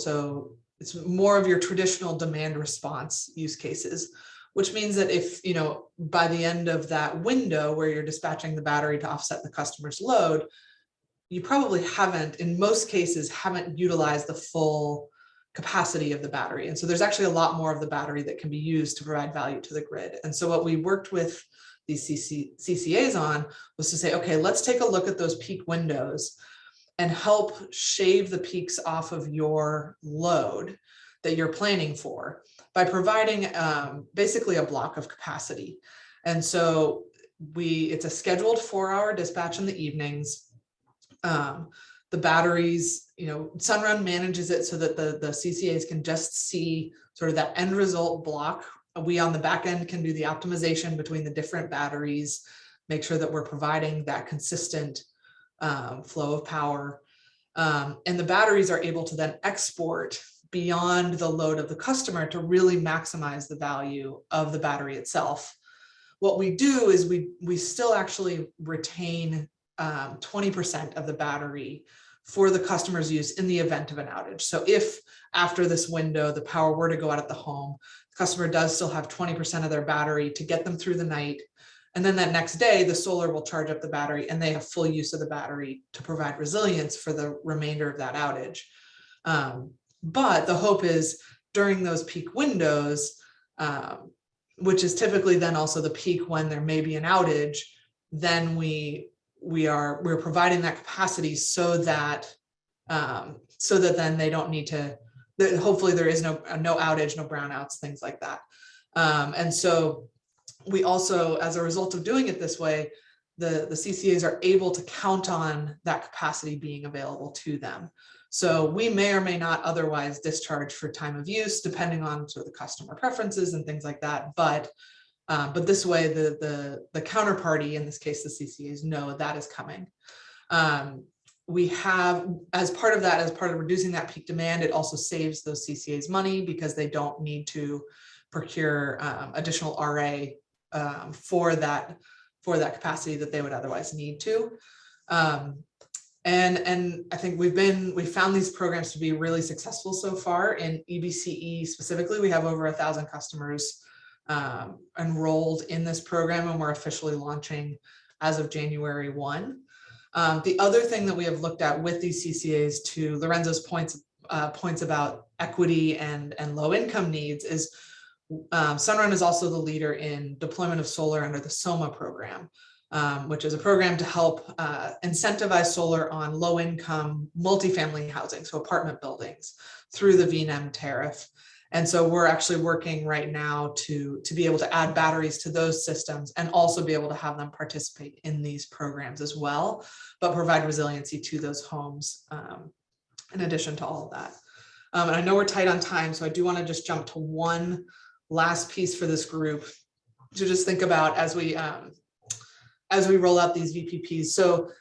it's more of your traditional demand response use cases, which means that if, by the end of that window where you're dispatching the battery to offset the customer's load, you probably in most cases, haven't utilized the full capacity of the battery. And so there's actually a lot more of the battery that can be used to provide value to the grid. And so what we worked with these CCAs on was to say, okay, let's take a look at those peak windows and help shave the peaks off of your load that you're planning for by providing basically a block of capacity. And so it's a scheduled 4-hour dispatch in the evenings. The batteries, Sunrun manages it so that the CCAs can just see sort of that end result block. We on the back end can do the optimization between the different batteries, make sure that we're providing that consistent flow of power. And the batteries are able to then export beyond the load of the customer to really maximize the value of the battery itself. What we do is we still actually retain 20% of the battery for the customer's use in the event of an outage. So if after this window, the power were to go out at the home, the customer does still have 20% of their battery to get them through the night. And then that next day, the solar will charge up the battery and they have full use of the battery to provide resilience for the remainder of that outage. But the hope is during those peak windows, which is typically then also the peak when there may be an outage, then we're providing that capacity so that then they don't need to, hopefully there is no outage, no brownouts, things like that. And so we also, as a result of doing it this way, the CCAs are able to count on that capacity being available to them. So we may or may not otherwise discharge for time of use, depending on sort of the customer preferences and things like that. But this way, the counterparty, in this case, the CCAs, know that is coming. we have, as part of reducing that peak demand, it also saves those CCAs money because they don't need to procure additional RA for that capacity that they would otherwise need to. And I think we found these programs to be really successful so far. In EBCE specifically, we have over 1,000 customers enrolled in this program, and we're officially launching as of January 1. The other thing that we have looked at with these CCAs, to Lorenzo's points about equity and low income needs, is Sunrun is also the leader in deployment of solar under the SOMA program, which is a program to help incentivize solar on low income multifamily housing, so apartment buildings, through the VNEM tariff. And so we're actually working right now to be able to add batteries to those systems and also be able to have them participate in these programs as well, but provide resiliency to those homes in addition to all of that. And I know we're tight on time, so I do want to just jump to one last piece for this group to just think about as we roll out these VPPs. So,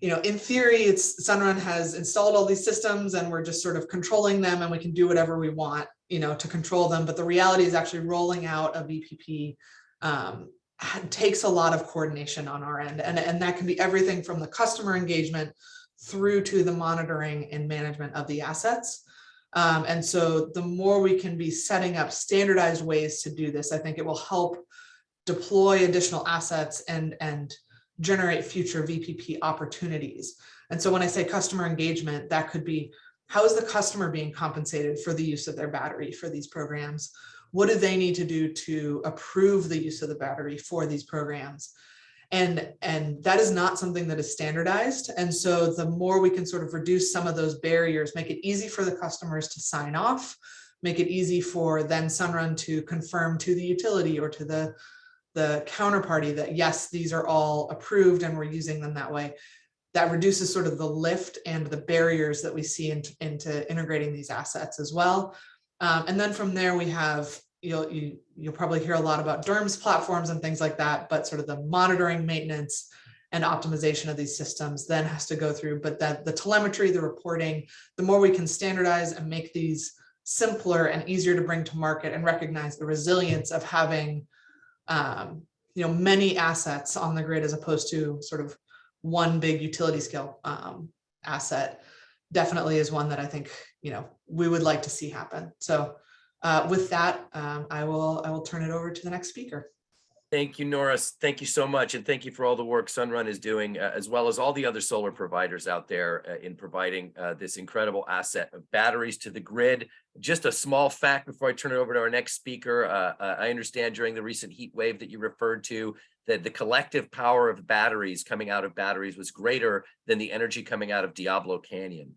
you know, in theory, Sunrun has installed all these systems and we're just sort of controlling them, and we can do whatever we want, you know, to control them. But the reality is actually rolling out a VPP takes a lot of coordination on our end. And that can be everything from the customer engagement through to the monitoring and management of the assets. And so the more we can be setting up standardized ways to do this, I think it will help deploy additional assets and generate future VPP opportunities. And so when I say customer engagement, that could be, how is the customer being compensated for the use of their battery for these programs? What do they need to do to approve the use of the battery for these programs? And that is not something that is standardized. And so the more we can sort of reduce some of those barriers, make it easy for the customers to sign off, make it easy for then Sunrun to confirm to the utility or to the counterparty that yes, these are all approved and we're using them that way. That reduces sort of the lift and the barriers that we see into integrating these assets as well. And then from there we have, you'll probably hear a lot about DERMS platforms and things like that, but sort of the monitoring, maintenance, and optimization of these systems then has to go through. But that the telemetry, the reporting, the more we can standardize and make these simpler and easier to bring to market and recognize the resilience of having many assets on the grid as opposed to sort of one big utility scale asset, definitely is one that I think, we would like to see happen. So with that, I will turn it over to the next speaker. Thank you, Norris. Thank you so much. And thank you for all the work Sunrun is doing, as well as all the other solar providers out there in providing this incredible asset of batteries to the grid. Just a small fact before I turn it over to our next speaker. I understand during the recent heat wave that you referred to, that the collective power of batteries coming out of batteries was greater than the energy coming out of Diablo Canyon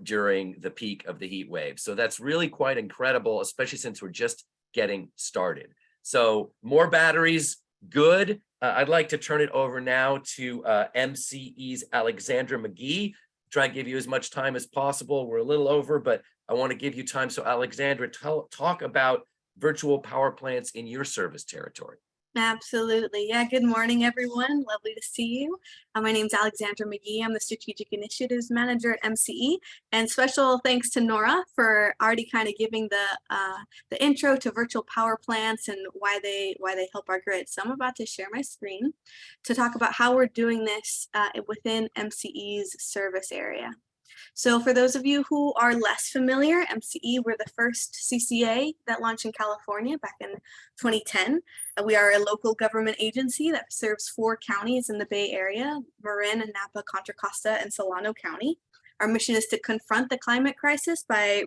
during the peak of the heat wave. So that's really quite incredible, especially since we're just getting started. So more batteries, good. I'd like to turn it over now to MCE's Alexandra McGee. Try and give you as much time as possible. We're a little over, but I want to give you time. So Alexandra, talk about virtual power plants in your service territory. Absolutely. Yeah. Good morning, everyone. Lovely to see you. My name is Alexandra McGee. I'm the Strategic Initiatives Manager at MCE. And special thanks to Nora for already kind of giving the intro to virtual power plants and why they help our grid. So I'm about to share my screen to talk about how we're doing this within MCE's service area. So for those of you who are less familiar, MCE, we're the first CCA that launched in California back in 2010. We are a local government agency that serves 4 counties in the Bay Area: Marin, Napa, Contra Costa, and Solano County. Our mission is to confront the climate crisis by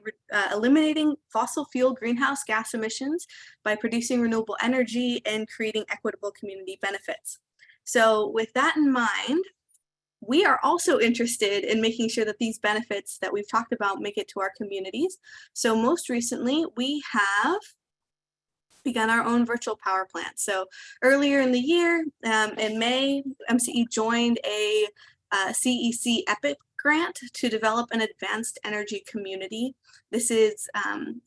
eliminating fossil fuel greenhouse gas emissions by producing renewable energy and creating equitable community benefits. So with that in mind, we are also interested in making sure that these benefits that we've talked about make it to our communities. So most recently, we have begun our own virtual power plant. So earlier in the year, in May, MCE joined a CEC EPIC grant to develop an advanced energy community. This is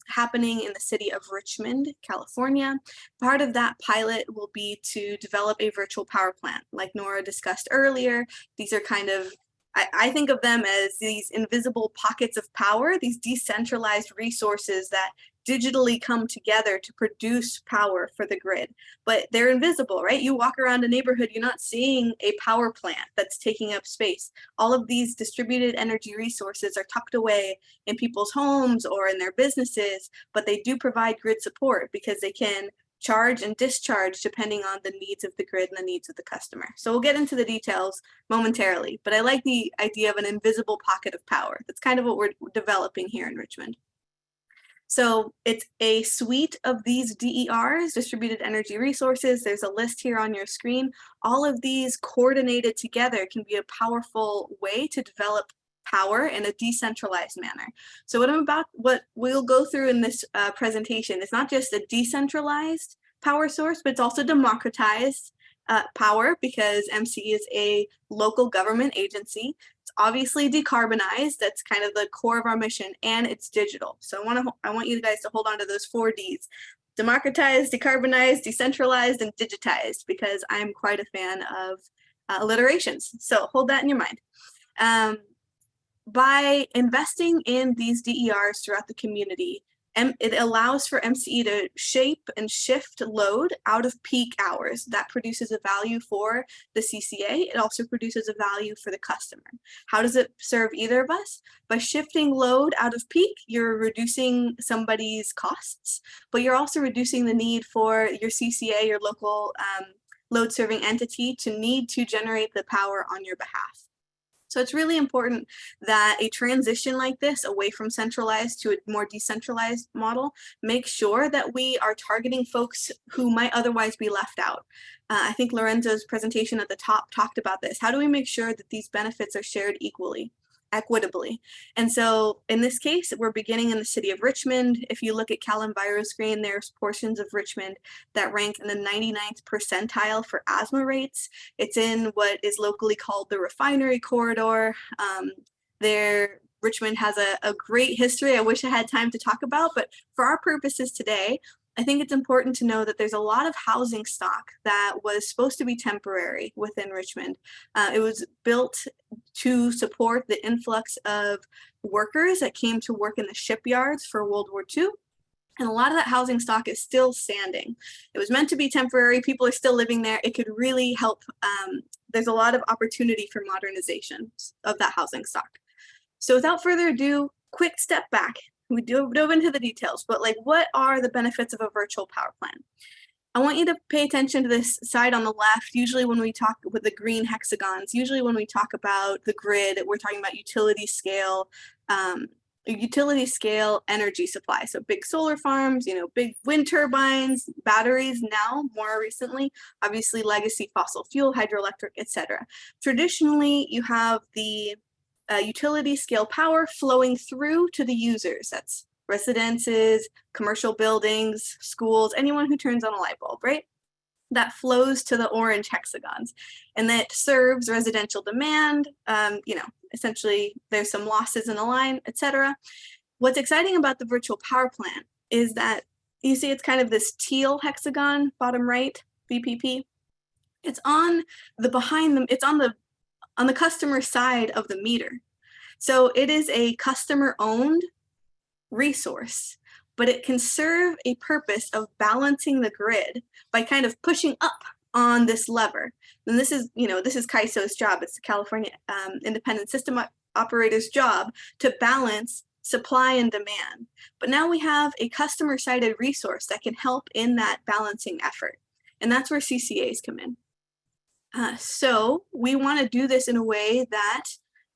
happening in the city of Richmond, California. Part of that pilot will be to develop a virtual power plant. Like Nora discussed earlier, these are kind of I think of them as these invisible pockets of power, these decentralized resources that digitally come together to produce power for the grid, but they're invisible, right? You walk around a neighborhood, you're not seeing a power plant that's taking up space. All of these distributed energy resources are tucked away in people's homes or in their businesses, but they do provide grid support because they can charge and discharge depending on the needs of the grid and the needs of the customer. So we'll get into the details momentarily, but I like the idea of an invisible pocket of power. That's kind of what we're developing here in Richmond. So it's a suite of these DERs, distributed energy resources. There's a list here on your screen. All of these coordinated together can be a powerful way to develop power in a decentralized manner. So what we'll go through in this presentation is not just a decentralized power source, but it's also democratized power, because MC is a local government agency. It's obviously decarbonized. That's kind of the core of our mission, and it's digital. So I want you guys to hold on to those 4 Ds: democratized, decarbonized, decentralized, and digitized, because I'm quite a fan of alliterations. So hold that in your mind. By investing in these DERs throughout the community, it allows for MCE to shape and shift load out of peak hours. That produces a value for the CCA. It also produces a value for the customer. How does it serve either of us? By shifting load out of peak, you're reducing somebody's costs, but you're also reducing the need for your CCA, your local load serving entity, to need to generate the power on your behalf. So it's really important that a transition like this, away from centralized to a more decentralized model, make sure that we are targeting folks who might otherwise be left out. I think Lorenzo's presentation at the top talked about this. How do we make sure that these benefits are shared equitably? And so in this case, we're beginning in the city of Richmond. If you look at Cal Enviro screen, there's portions of Richmond that rank in the 99th percentile for asthma rates. It's in what is locally called the refinery corridor. Richmond has a great history I wish I had time to talk about, but for our purposes today, I think it's important to know that there's a lot of housing stock that was supposed to be temporary within Richmond. It was built to support the influx of workers that came to work in the shipyards for World War II. And a lot of that housing stock is still standing. It was meant to be temporary. People are still living there. It could really help. There's a lot of opportunity for modernization of that housing stock. So without further ado, quick step back. We dove into the details, but what are the benefits of a virtual power plant? I want you to pay attention to this side on the left. Usually when we talk with the green hexagons, usually when we talk about the grid, we're talking about utility scale energy supply. So big solar farms, big wind turbines, batteries now, more recently, obviously legacy fossil fuel, hydroelectric, etc. Traditionally, you have the utility scale power flowing through to the users. That's residences, commercial buildings, schools, anyone who turns on a light bulb, right? That flows to the orange hexagons, and that serves residential demand. Essentially there's some losses in the line, etc. What's exciting about the virtual power plant is that you see it's kind of this teal hexagon, bottom right, VPP. It's on the customer side of the meter. So it is a customer-owned resource, but it can serve a purpose of balancing the grid by kind of pushing up on this lever. And this is CAISO's job. It's the California Independent System Operator's job to balance supply and demand. But now we have a customer-sided resource that can help in that balancing effort. And that's where CCAs come in. So we want to do this in a way that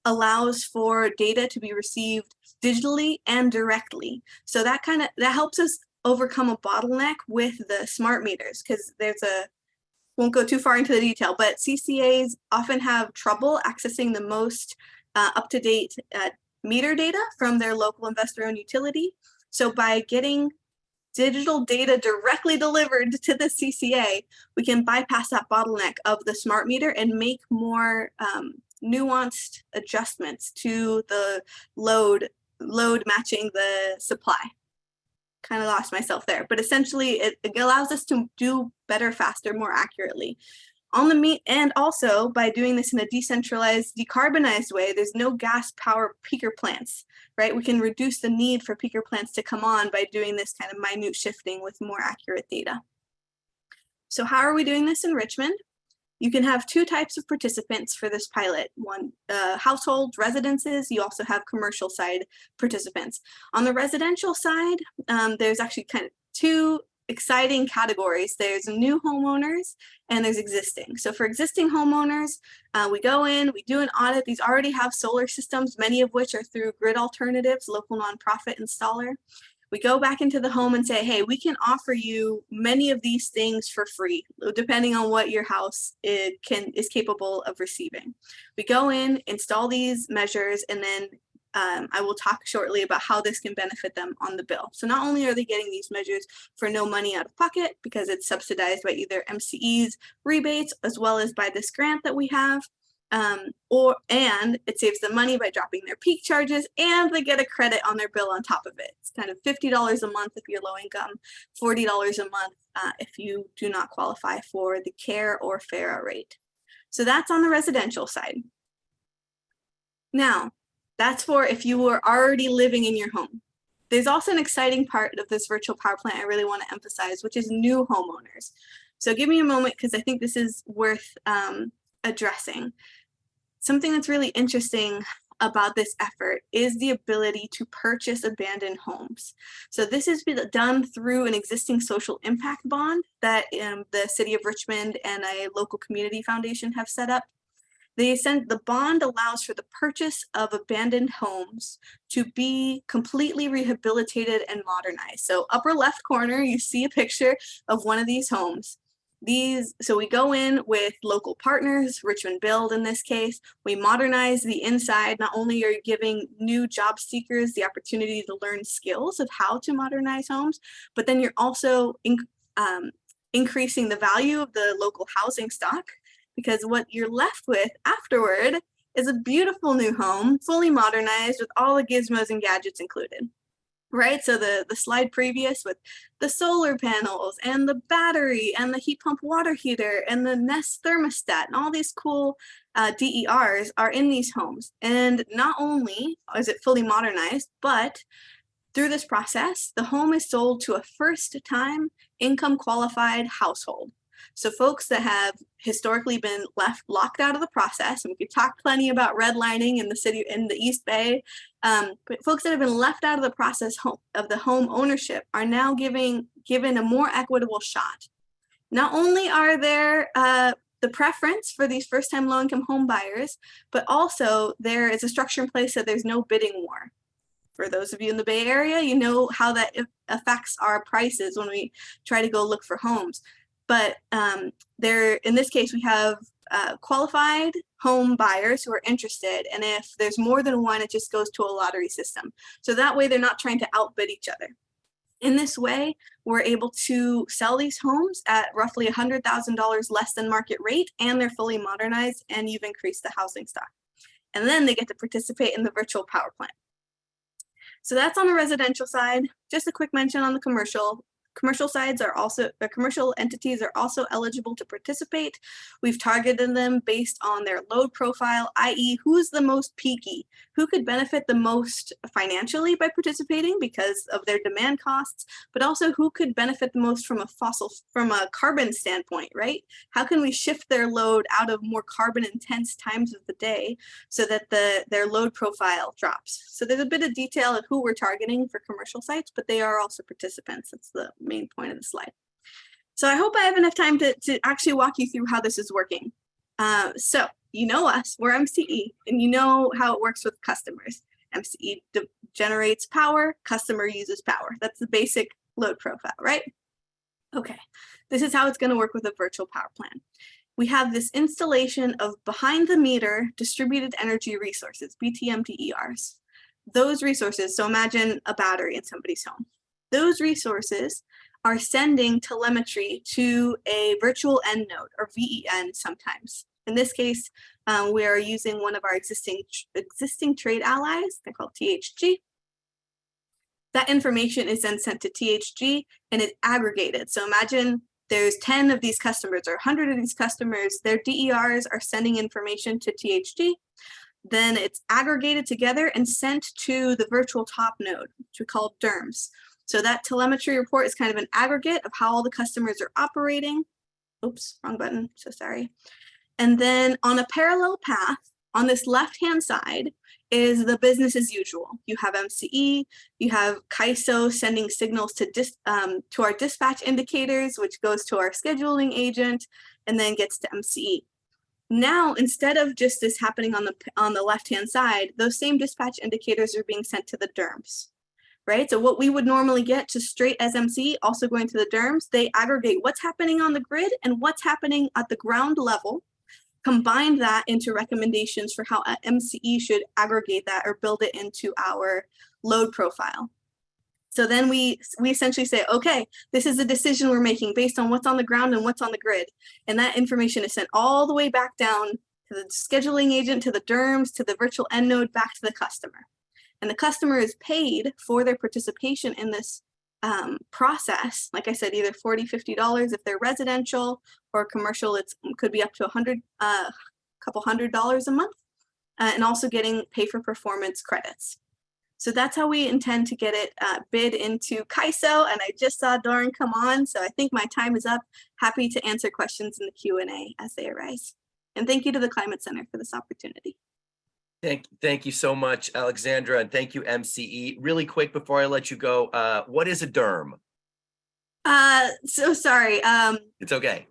allows for data to be received digitally and directly. So that helps us overcome a bottleneck with the smart meters, because won't go too far into the detail, but CCAs often have trouble accessing the most up-to-date meter data from their local investor-owned utility. So by getting digital data directly delivered to the CCA, we can bypass that bottleneck of the smart meter and make more nuanced adjustments to the load matching the supply. Kind of lost myself there, but essentially it allows us to do better, faster, more accurately. And also by doing this in a decentralized, decarbonized way, there's no gas power peaker plants, right? We can reduce the need for peaker plants to come on by doing this kind of minute shifting with more accurate data. So how are we doing this in Richmond? You can have two types of participants for this pilot. One, household residences. You also have commercial side participants. On the residential side, there's actually kind of two exciting categories. There's new homeowners and there's existing. So for existing homeowners, we go in, we do an audit. These already have solar systems, many of which are through Grid Alternatives, local nonprofit installer. We go back into the home and say, hey, we can offer you many of these things for free, depending on what your house is capable of receiving. We go in, install these measures, and then I will talk shortly about how this can benefit them on the bill. So not only are they getting these measures for no money out of pocket because it's subsidized by either MCE's rebates as well as by this grant that we have, and it saves them money by dropping their peak charges, and they get a credit on their bill on top of it. It's kind of $50 a month if you're low income, $40 a month if you do not qualify for the CARE or FARA rate. So that's on the residential side. Now, that's for if you were already living in your home. There's also an exciting part of this virtual power plant I really want to emphasize, which is new homeowners. So give me a moment because I think this is worth addressing. Something that's really interesting about this effort is the ability to purchase abandoned homes. So this has been done through an existing social impact bond that the City of Richmond and a local community foundation have set up. The bond allows for the purchase of abandoned homes to be completely rehabilitated and modernized. So upper left corner, you see a picture of one of these homes. So we go in with local partners, Richmond Build in this case. We modernize the inside. Not only are you giving new job seekers the opportunity to learn skills of how to modernize homes, but then you're also increasing the value of the local housing stock, because what you're left with afterward is a beautiful new home, fully modernized with all the gizmos and gadgets included. Right, so the slide previous with the solar panels and the battery and the heat pump water heater and the Nest thermostat and all these cool DERs are in these homes. And not only is it fully modernized, but through this process, the home is sold to a first-time income qualified household. So folks that have historically been locked out of the process, and we could talk plenty about redlining in the city, in the East Bay, but folks that have been left out of the process of the home ownership are now given a more equitable shot. Not only are there the preference for these first-time low-income home buyers, but also there is a structure in place that there's no bidding war. For those of you in the Bay Area, you know how that affects our prices when we try to go look for homes. But in this case, we have qualified home buyers who are interested. And if there's more than one, it just goes to a lottery system. So that way they're not trying to outbid each other. In this way, we're able to sell these homes at roughly $100,000 less than market rate, and they're fully modernized, and you've increased the housing stock. And then they get to participate in the virtual power plant. So that's on the residential side. Just a quick mention on the commercial. Commercial sides are also, commercial entities are also eligible to participate. We've targeted them based on their load profile, i.e. who's the most peaky, who could benefit the most financially by participating because of their demand costs, but also who could benefit the most from a carbon standpoint, right? How can we shift their load out of more carbon intense times of the day so that their load profile drops? So there's a bit of detail of who we're targeting for commercial sites, but they are also participants. That's the main point of the slide. So I hope I have enough time to actually walk you through how this is working. So you know us, we're MCE, and you know how it works with customers. MCE generates power, customer uses power. That's the basic load profile, right? Okay, this is how it's going to work with a virtual power plant. We have this installation of behind the meter distributed energy resources, BTM DERs. Those resources, so imagine a battery in somebody's home. Those resources are sending telemetry to a virtual end node, or VEN sometimes. In this case, we are using one of our existing trade allies. They're called THG. That information is then sent to THG and it's aggregated. So imagine there's 10 of these customers or 100 of these customers, their DERs are sending information to THG. Then it's aggregated together and sent to the virtual top node, which we call DERMS. So that telemetry report is kind of an aggregate of how all the customers are operating. Oops, wrong button, so sorry. And then on a parallel path, on this left-hand side is the business as usual. You have MCE, you have CAISO sending signals to our dispatch indicators, which goes to our scheduling agent and then gets to MCE. Now, instead of just this happening on the left-hand side, those same dispatch indicators are being sent to the DERMS, right? So what we would normally get to straight as MCE, also going to the DERMS, they aggregate what's happening on the grid and what's happening at the ground level, combine that into recommendations for how MCE should aggregate that or build it into our load profile. So then we essentially say, okay, this is a decision we're making based on what's on the ground and what's on the grid. And that information is sent all the way back down to the scheduling agent, to the DERMS, to the virtual end node, back to the customer. And the customer is paid for their participation in this process. Like I said, either $40, $50 if they're residential, or commercial, it could be up to a couple $100 a month, and also getting pay for performance credits. So that's how we intend to get it bid into CAISO. And I just saw Doran come on, so I think my time is up. Happy to answer questions in the Q&A as they arise. And thank you to the Climate Center for this opportunity. Thank you so much, Alexandra, and thank you, MCE. Really quick before I let you go, what is a DERM? So sorry. It's okay.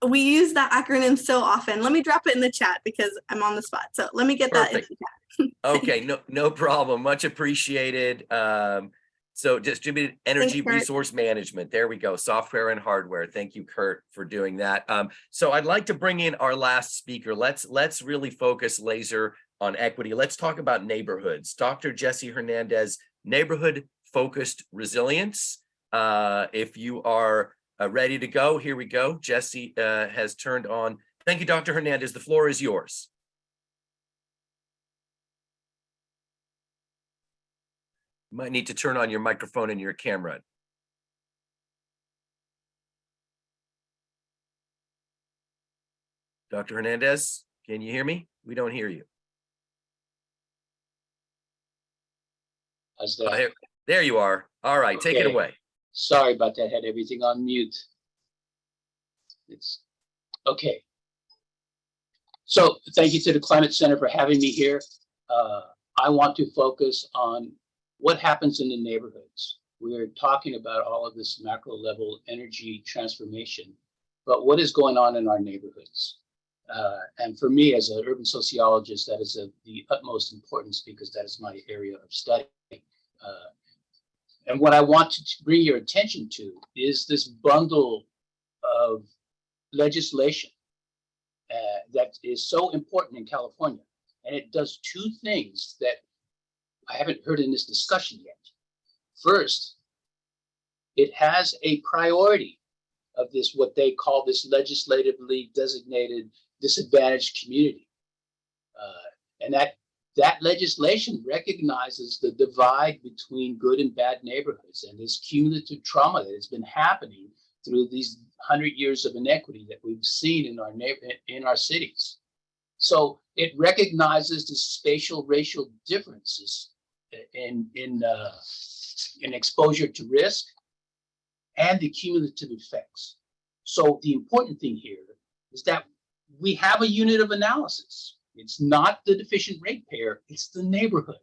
We use that acronym so often. Let me drop it in the chat because I'm on the spot. So let me get that in the chat. Okay, no problem. Much appreciated. So distributed energy resource management. There we go. Software and hardware. Thank you, Kurt, for doing that. So I'd like to bring in our last speaker. Let's really focus laser on equity. Let's talk about neighborhoods. Dr. Jesse Hernandez, neighborhood focused resilience. If you are ready to go, here we go. Jesse has turned on. Thank you, Dr. Hernandez. The floor is yours. You might need to turn on your microphone and your camera. Dr. Hernandez, can you hear me? We don't hear you. There you are. All right, okay. Take it away. Sorry about that. Had everything on mute. It's okay. So thank you to the Climate Center for having me here. I want to focus on what happens in the neighborhoods. We're talking about all of this macro level energy transformation, but what is going on in our neighborhoods? And for me, as an urban sociologist, that is of the utmost importance because that is my area of study. And what I want to bring your attention to is this bundle of legislation that is so important in California. And it does two things that I haven't heard in this discussion yet. First, it has a priority of this, what they call this legislatively designated disadvantaged community. And that legislation recognizes the divide between good and bad neighborhoods and this cumulative trauma that has been happening through these 100 years of inequity that we've seen in our cities. So it recognizes the spatial racial differences in exposure to risk and the cumulative effects. So the important thing here is that we have a unit of analysis. It's not the deficient ratepayer, it's the neighborhood.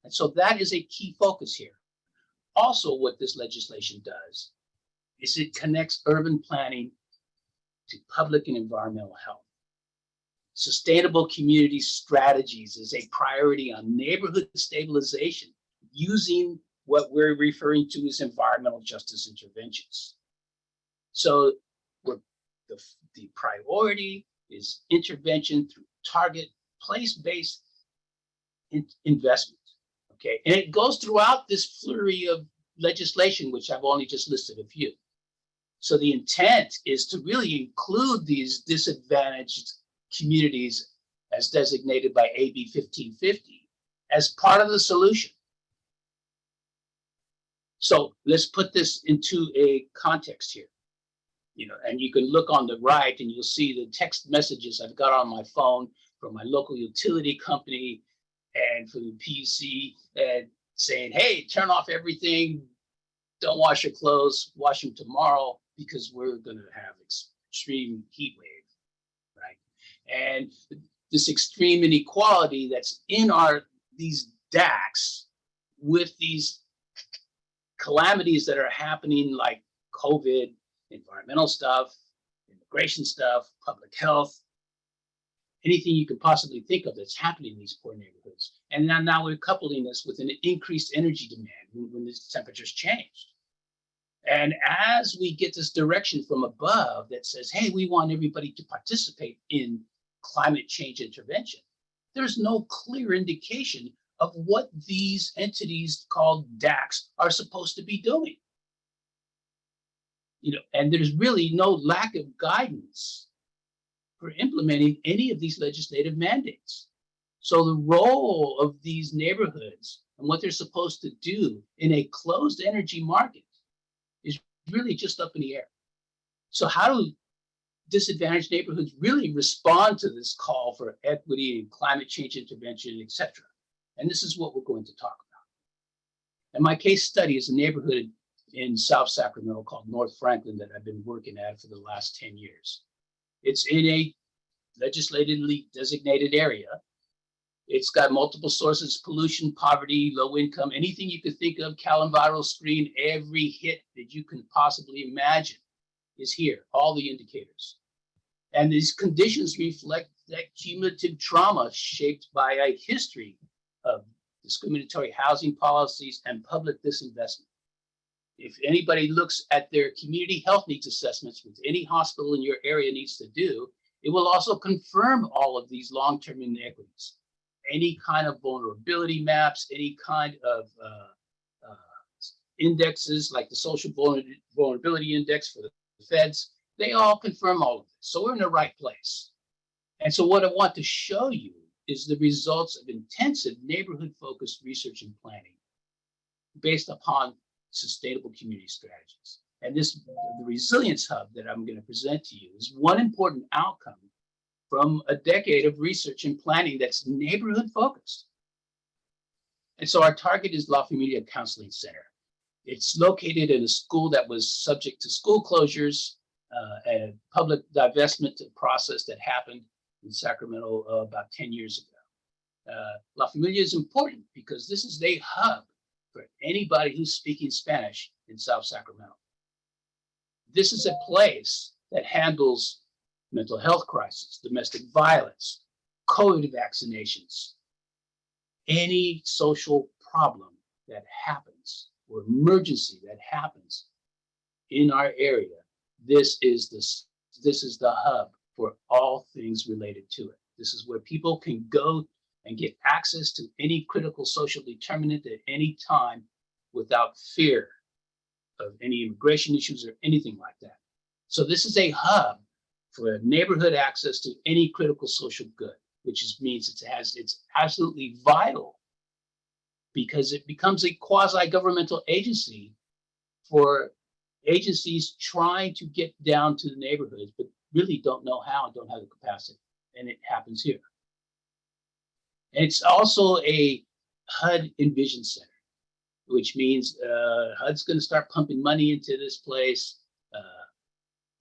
And so that is a key focus here. Also, what this legislation does is it connects urban planning to public and environmental health. Sustainable community strategies is a priority on neighborhood stabilization using what we're referring to as environmental justice interventions. So the priority is intervention through target place-based investment, okay? And it goes throughout this flurry of legislation, which I've only just listed a few. So the intent is to really include these disadvantaged communities as designated by AB 1550 as part of the solution. So let's put this into a context here. And you can look on the right and you'll see the text messages I've got on my phone from my local utility company and from the PUC and saying, hey, turn off everything. Don't wash your clothes, wash them tomorrow because we're going to have extreme heat wave, right? And this extreme inequality that's in these DACs with these calamities that are happening like COVID, environmental stuff, immigration stuff, public health, anything you could possibly think of that's happening in these poor neighborhoods. And now we're coupling this with an increased energy demand when the temperatures changed. And as we get this direction from above that says, hey, we want everybody to participate in climate change intervention, there's no clear indication of what these entities called DACs are supposed to be doing. And there's really no lack of guidance for implementing any of these legislative mandates. So the role of these neighborhoods and what they're supposed to do in a closed energy market is really just up in the air. So how do disadvantaged neighborhoods really respond to this call for equity and climate change intervention, et cetera? And this is what we're going to talk about. And my case study is a neighborhood in South Sacramento called North Franklin that I've been working at for the last 10 years. It's in a legislatively designated area. It's got multiple sources: pollution, poverty, low income, anything you could think of, Cal Enviro screen, every hit that you can possibly imagine is here, all the indicators. And these conditions reflect that cumulative trauma shaped by a history of discriminatory housing policies and public disinvestment. If anybody looks at their community health needs assessments, which any hospital in your area needs to do, it will also confirm all of these long-term inequities. Any kind of vulnerability maps, any kind of indexes like the social vulnerability index for the feds, they all confirm all of this. So we're in the right place. And so what I want to show you is the results of intensive neighborhood-focused research and planning based upon sustainable community strategies. And the Resilience Hub that I'm going to present to you is one important outcome from a decade of research and planning that's neighborhood focused. And so our target is La Familia Counseling Center. It's located in a school that was subject to school closures and public divestment process that happened in Sacramento about 10 years ago. La Familia is important because this is a hub for anybody who's speaking Spanish in South Sacramento. This is a place that handles mental health crisis, domestic violence, COVID vaccinations, any social problem that happens or emergency that happens in our area. This is the hub for all things related to it. This is where people can go and get access to any critical social determinant at any time without fear of any immigration issues or anything like that. So this is a hub for neighborhood access to any critical social good, which means it's absolutely vital because it becomes a quasi-governmental agency for agencies trying to get down to the neighborhoods, but really don't know how and don't have the capacity. And it happens here. And it's also a HUD Envision Center, which means HUD's going to start pumping money into this place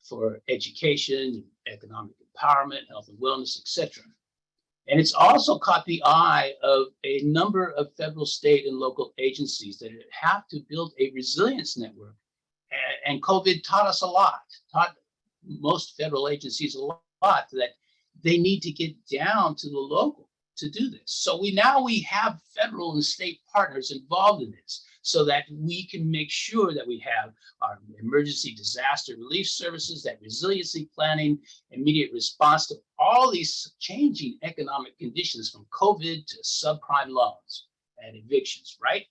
for education, economic empowerment, health and wellness, etc. And it's also caught the eye of a number of federal, state, and local agencies that have to build a resilience network. And COVID taught us a lot, taught most federal agencies a lot that they need to get down to the local to do this. So we have federal and state partners involved in this so that we can make sure that we have our emergency disaster relief services, that resiliency planning, immediate response to all these changing economic conditions from COVID to subprime loans and evictions, right?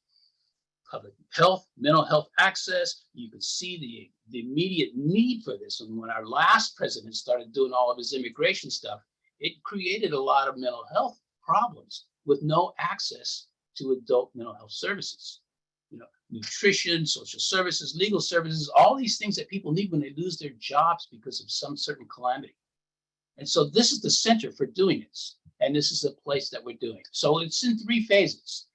Public health, mental health access. You can see the immediate need for this. And when our last president started doing all of his immigration stuff, it created a lot of mental health problems with no access to adult mental health services. nutrition, social services, legal services, all these things that people need when they lose their jobs because of some certain calamity. And so this is the center for doing this. And this is the place that we're doing. So it's in 3 phases.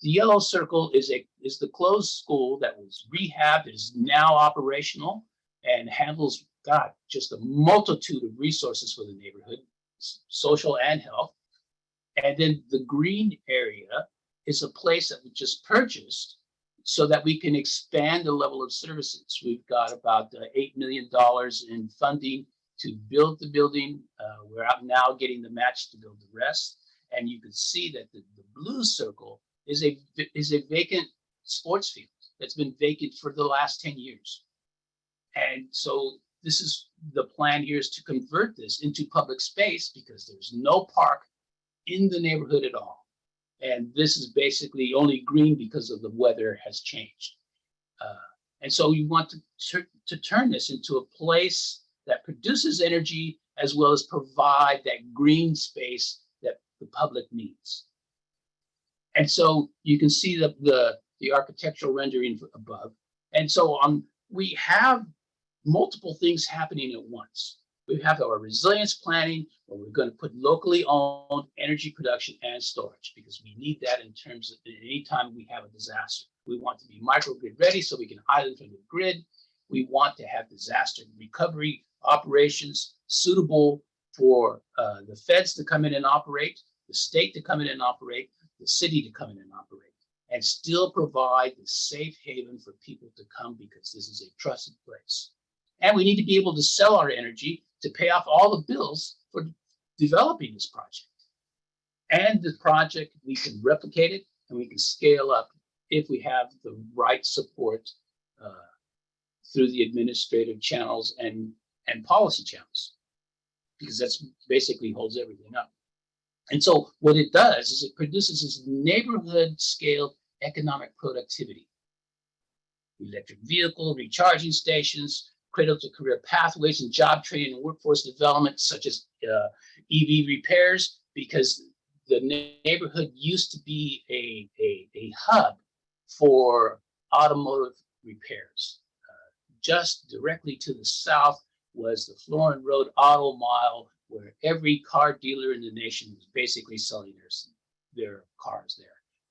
The yellow circle is the closed school that was rehabbed, is now operational, and handles, God, just a multitude of resources for the neighborhood, social and health. And then the green area is a place that we just purchased so that we can expand the level of services. We've got about $8 million in funding to build the building. We're out now getting the match to build the rest. And you can see that the blue circle is a vacant sports field that's been vacant for the last 10 years. And so this is the plan here, is to convert this into public space because there's no park in the neighborhood at all. And this is basically only green because of the weather has changed. And so we want to turn this into a place that produces energy as well as provide that green space that the public needs. And so you can see the architectural rendering above. And so we have multiple things happening at once. We have our resilience planning, where we're going to put locally owned energy production and storage, because we need that in terms of anytime we have a disaster. We want to be microgrid ready so we can island from the grid. We want to have disaster recovery operations suitable for the feds to come in and operate, the state to come in and operate, the city to come in and operate, and still provide the safe haven for people to come, because this is a trusted place. And we need to be able to sell our energy to pay off all the bills for developing this project. And the project, we can replicate it and we can scale up if we have the right support through the administrative channels and policy channels, because that's basically holds everything up. And so what it does is it produces this neighborhood scale economic productivity. Electric vehicle recharging stations, cradle to career pathways and job training and workforce development, such as EV repairs, because the neighborhood used to be a hub for automotive repairs. Just directly to the south was the Florin Road Auto Mile, where every car dealer in the nation was basically selling their cars there.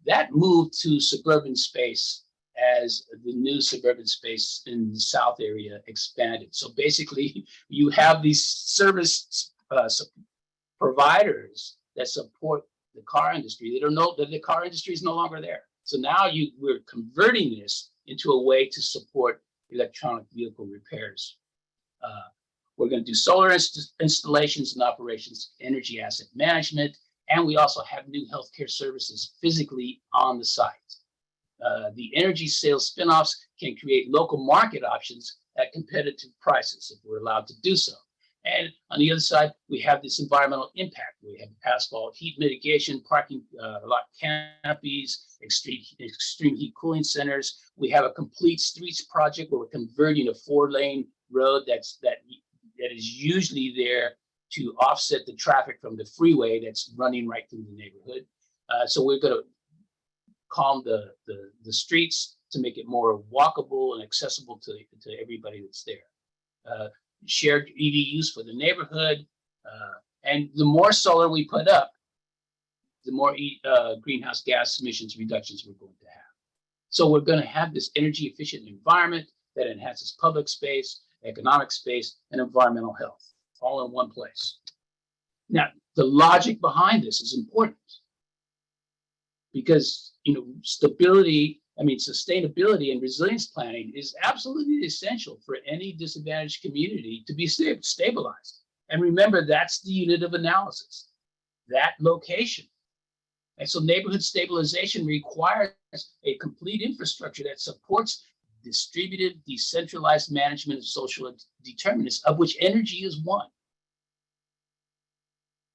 That moved to suburban space as the new suburban space in the south area expanded. So basically, you have these service providers that support the car industry. They don't know that the car industry is no longer there. So now we're converting this into a way to support electronic vehicle repairs. We're going to do solar installations and operations, energy asset management, and we also have new healthcare services physically on the site. The energy sales spinoffs can create local market options at competitive prices if we're allowed to do so. And on the other side, we have this environmental impact. We have asphalt heat mitigation, parking lot canopies, extreme heat cooling centers. We have a complete streets project where we're converting a 4-lane road that is usually there to offset the traffic from the freeway that's running right through the neighborhood. So we're going to calm the streets to make it more walkable and accessible to everybody that's there. Shared EV use for the neighborhood. And the more solar we put up, the more greenhouse gas emissions reductions we're going to have. So we're going to have this energy efficient environment that enhances public space, economic space, and environmental health, all in one place. Now, the logic behind this is important, because sustainability and resilience planning is absolutely essential for any disadvantaged community to be stabilized. And remember, that's the unit of analysis, that location. And so neighborhood stabilization requires a complete infrastructure that supports distributed, decentralized management of social determinants, of which energy is one.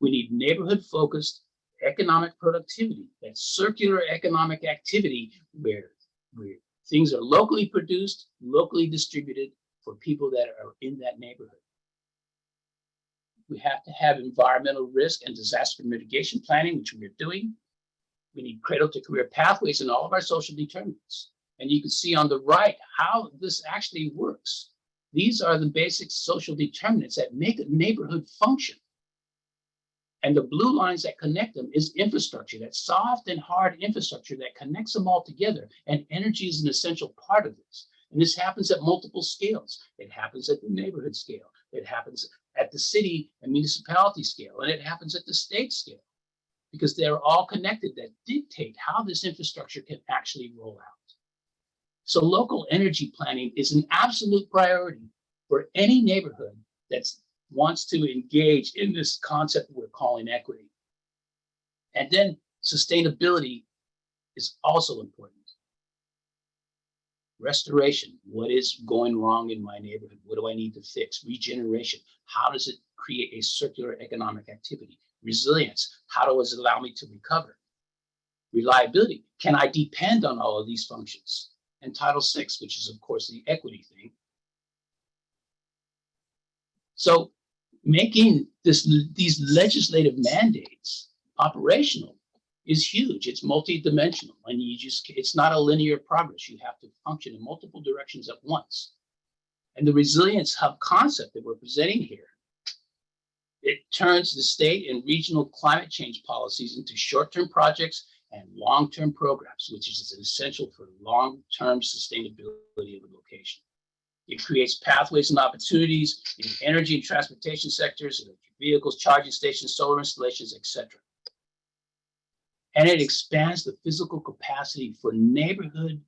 We need neighborhood-focused economic productivity, that circular economic activity where things are locally produced, locally distributed for people that are in that neighborhood. We have to have environmental risk and disaster mitigation planning, which we are doing. We need cradle to career pathways in all of our social determinants. And you can see on the right how this actually works. These are the basic social determinants that make a neighborhood function. And the blue lines that connect them is infrastructure, that soft and hard infrastructure that connects them all together. And energy is an essential part of this. And this happens at multiple scales. It happens at the neighborhood scale. It happens at the city and municipality scale. And it happens at the state scale, because they're all connected that dictate how this infrastructure can actually roll out. So local energy planning is an absolute priority for any neighborhood that wants to engage in this concept we're calling equity. And then sustainability is also important. Restoration, what is going wrong in my neighborhood? What do I need to fix? Regeneration, how does it create a circular economic activity? Resilience, how does it allow me to recover? Reliability, can I depend on all of these functions? And Title VI, which is of course the equity thing. So making these legislative mandates operational is huge. It's multidimensional, and it's not a linear progress. You have to function in multiple directions at once. And the resilience hub concept that we're presenting here, it turns the state and regional climate change policies into short-term projects and long-term programs, which is essential for long-term sustainability of the location. It creates pathways and opportunities in the energy and transportation sectors, electric vehicles, charging stations, solar installations, etc. And it expands the physical capacity for neighborhood,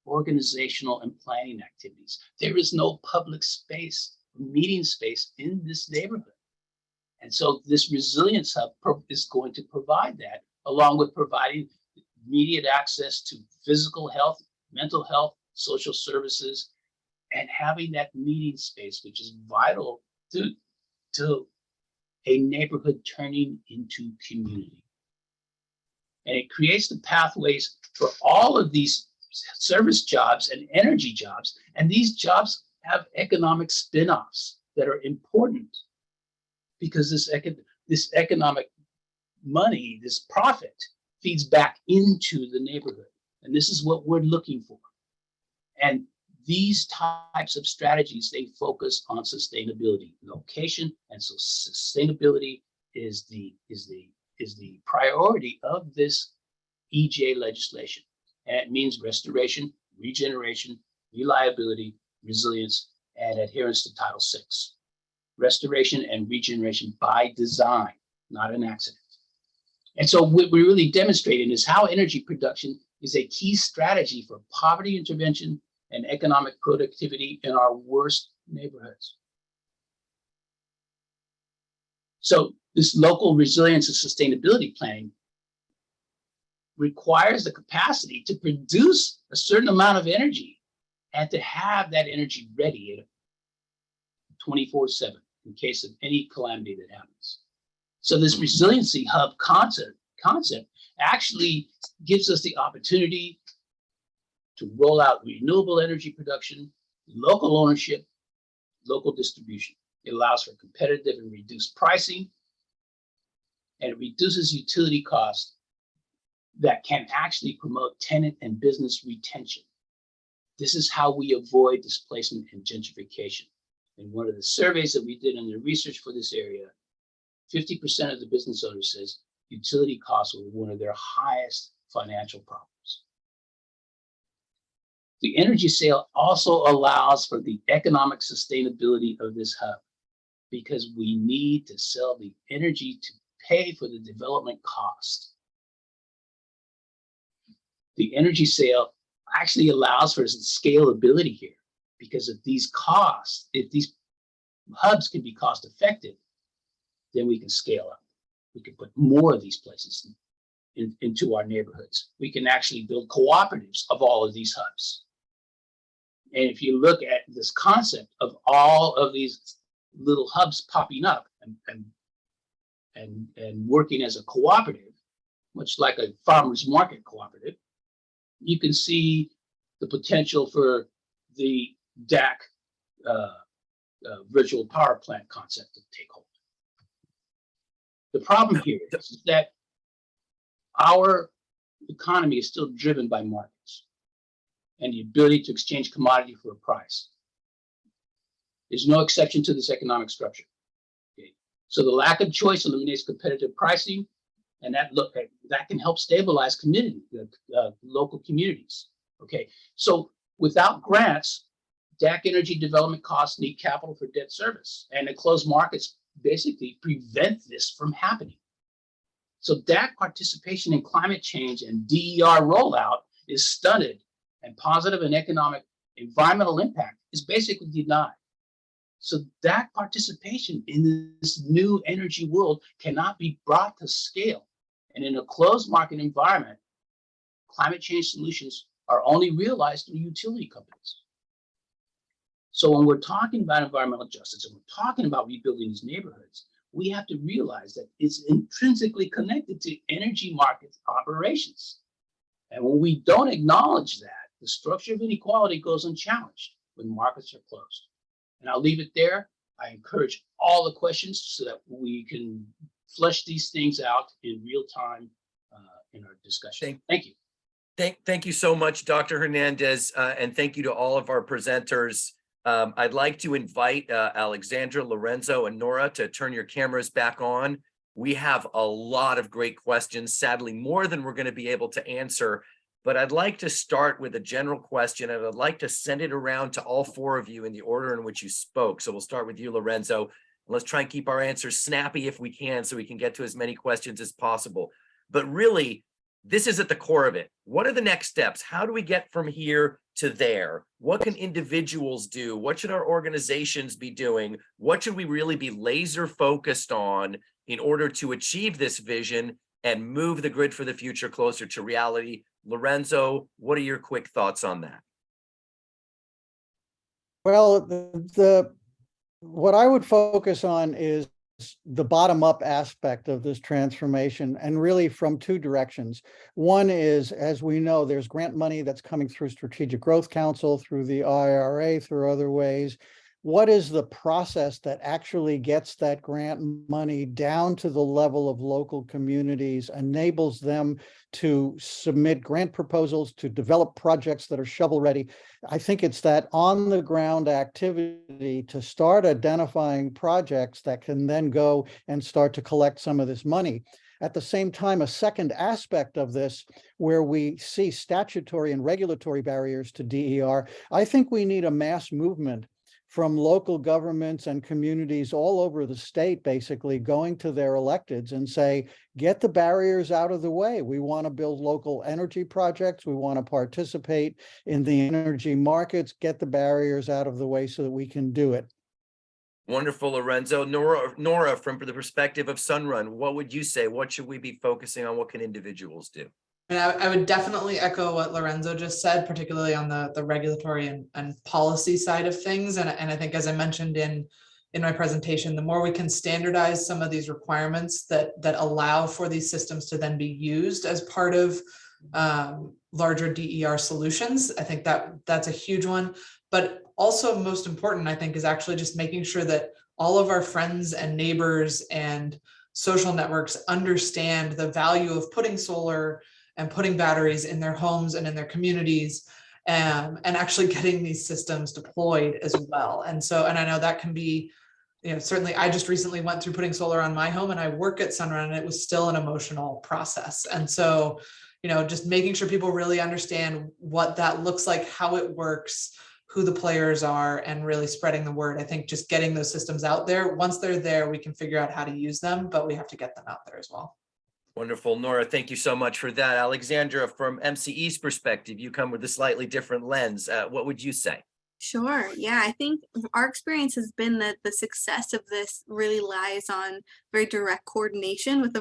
organizational, and planning activities. There is no public space, meeting space in this neighborhood. And so this resilience hub is going to provide that, along with providing immediate access to physical health, mental health, social services, and having that meeting space, which is vital to a neighborhood turning into community. And it creates the pathways for all of these service jobs and energy jobs. And these jobs have economic spin-offs that are important, because this economic money, this profit, feeds back into the neighborhood. And this is what we're looking for. And these types of strategies, they focus on sustainability, location, and so sustainability is the priority of this EJ legislation. And it means restoration, regeneration, reliability, resilience, and adherence to Title VI. Restoration and regeneration by design, not an accident. And so what we're really demonstrating is how energy production is a key strategy for poverty intervention and economic productivity in our worst neighborhoods. So this local resilience and sustainability planning requires the capacity to produce a certain amount of energy and to have that energy ready 24/7 in case of any calamity that happens. So this resiliency hub concept actually gives us the opportunity to roll out renewable energy production, local ownership, local distribution. It allows for competitive and reduced pricing, and it reduces utility costs that can actually promote tenant and business retention. This is how we avoid displacement and gentrification. In one of the surveys that we did in the research for this area, 50% of the business owners says utility costs were one of their highest financial problems. The energy sale also allows for the economic sustainability of this hub, because we need to sell the energy to pay for the development cost. The energy sale actually allows for scalability here, because if these costs, if these hubs can be cost effective, then we can scale up. We can put more of these places into our neighborhoods. We can actually build cooperatives of all of these hubs. And if you look at this concept of all of these little hubs popping up and working as a cooperative, much like a farmer's market cooperative, you can see the potential for the DAC virtual power plant concept to take hold. The problem here is that our economy is still driven by markets. and the ability to exchange commodity for a price. There's no exception to this economic structure. Okay. So the lack of choice eliminates competitive pricing, and that can help stabilize local communities. Okay, so without grants, DAC energy development costs need capital for debt service, and the closed markets basically prevent this from happening. So DAC participation in climate change and DER rollout is stunted, and positive and economic environmental impact is basically denied. So DAC participation in this new energy world cannot be brought to scale. And in a closed market environment, climate change solutions are only realized through utility companies. So when we're talking about environmental justice and we're talking about rebuilding these neighborhoods, we have to realize that it's intrinsically connected to energy market operations. And when we don't acknowledge that, the structure of inequality goes unchallenged when markets are closed. And I'll leave it there. I encourage all the questions so that we can flesh these things out in real time in our discussion. Thank you. Thank you so much, Dr. Hernandez, and thank you to all of our presenters. I'd like to invite Alexandra, Lorenzo, and Nora to turn your cameras back on. We have a lot of great questions, sadly more than we're going to be able to answer, but I'd like to start with a general question, and I'd like to send it around to all four of you in the order in which you spoke. So we'll start with you, Lorenzo, and let's try and keep our answers snappy if we can, so we can get to as many questions as possible. But really, this is at the core of it. What are the next steps? How do we get from here to there? What can individuals do? What should our organizations be doing? What should we really be laser focused on in order to achieve this vision and move the grid for the future closer to reality? Lorenzo, what are your quick thoughts on that? Well, what I would focus on is the bottom-up aspect of this transformation, and really from two directions. One is, as we know, there's grant money that's coming through Strategic Growth Council, through the IRA, through other ways. What is the process that actually gets that grant money down to the level of local communities, enables them to submit grant proposals, to develop projects that are shovel ready? I think it's that on the ground activity to start identifying projects that can then go and start to collect some of this money. At the same time, a second aspect of this, where we see statutory and regulatory barriers to DER, I think we need a mass movement from local governments and communities all over the state, basically going to their electeds and say, get the barriers out of the way. We want to build local energy projects. We want to participate in the energy markets, get the barriers out of the way so that we can do it. Wonderful, Lorenzo. Nora, from the perspective of Sunrun, what would you say? What should we be focusing on? What can individuals do? And I would definitely echo what Lorenzo just said, particularly on the regulatory and policy side of things. And I think, as I mentioned in my presentation, the more we can standardize some of these requirements that allow for these systems to then be used as part of larger DER solutions, I think that's a huge one. But also most important, I think, is actually just making sure that all of our friends and neighbors and social networks understand the value of putting solar and putting batteries in their homes and in their communities, and actually getting these systems deployed as well. And I know that can be, certainly I just recently went through putting solar on my home, and I work at Sunrun, and it was still an emotional process. And so, just making sure people really understand what that looks like, how it works, who the players are, and really spreading the word. I think just getting those systems out there, once they're there, we can figure out how to use them, but we have to get them out there as well. Wonderful. Nora, thank you so much for that. Alexandra, from MCE's perspective, you come with a slightly different lens. What would you say? Sure. Yeah, I think our experience has been that the success of this really lies on very direct coordination with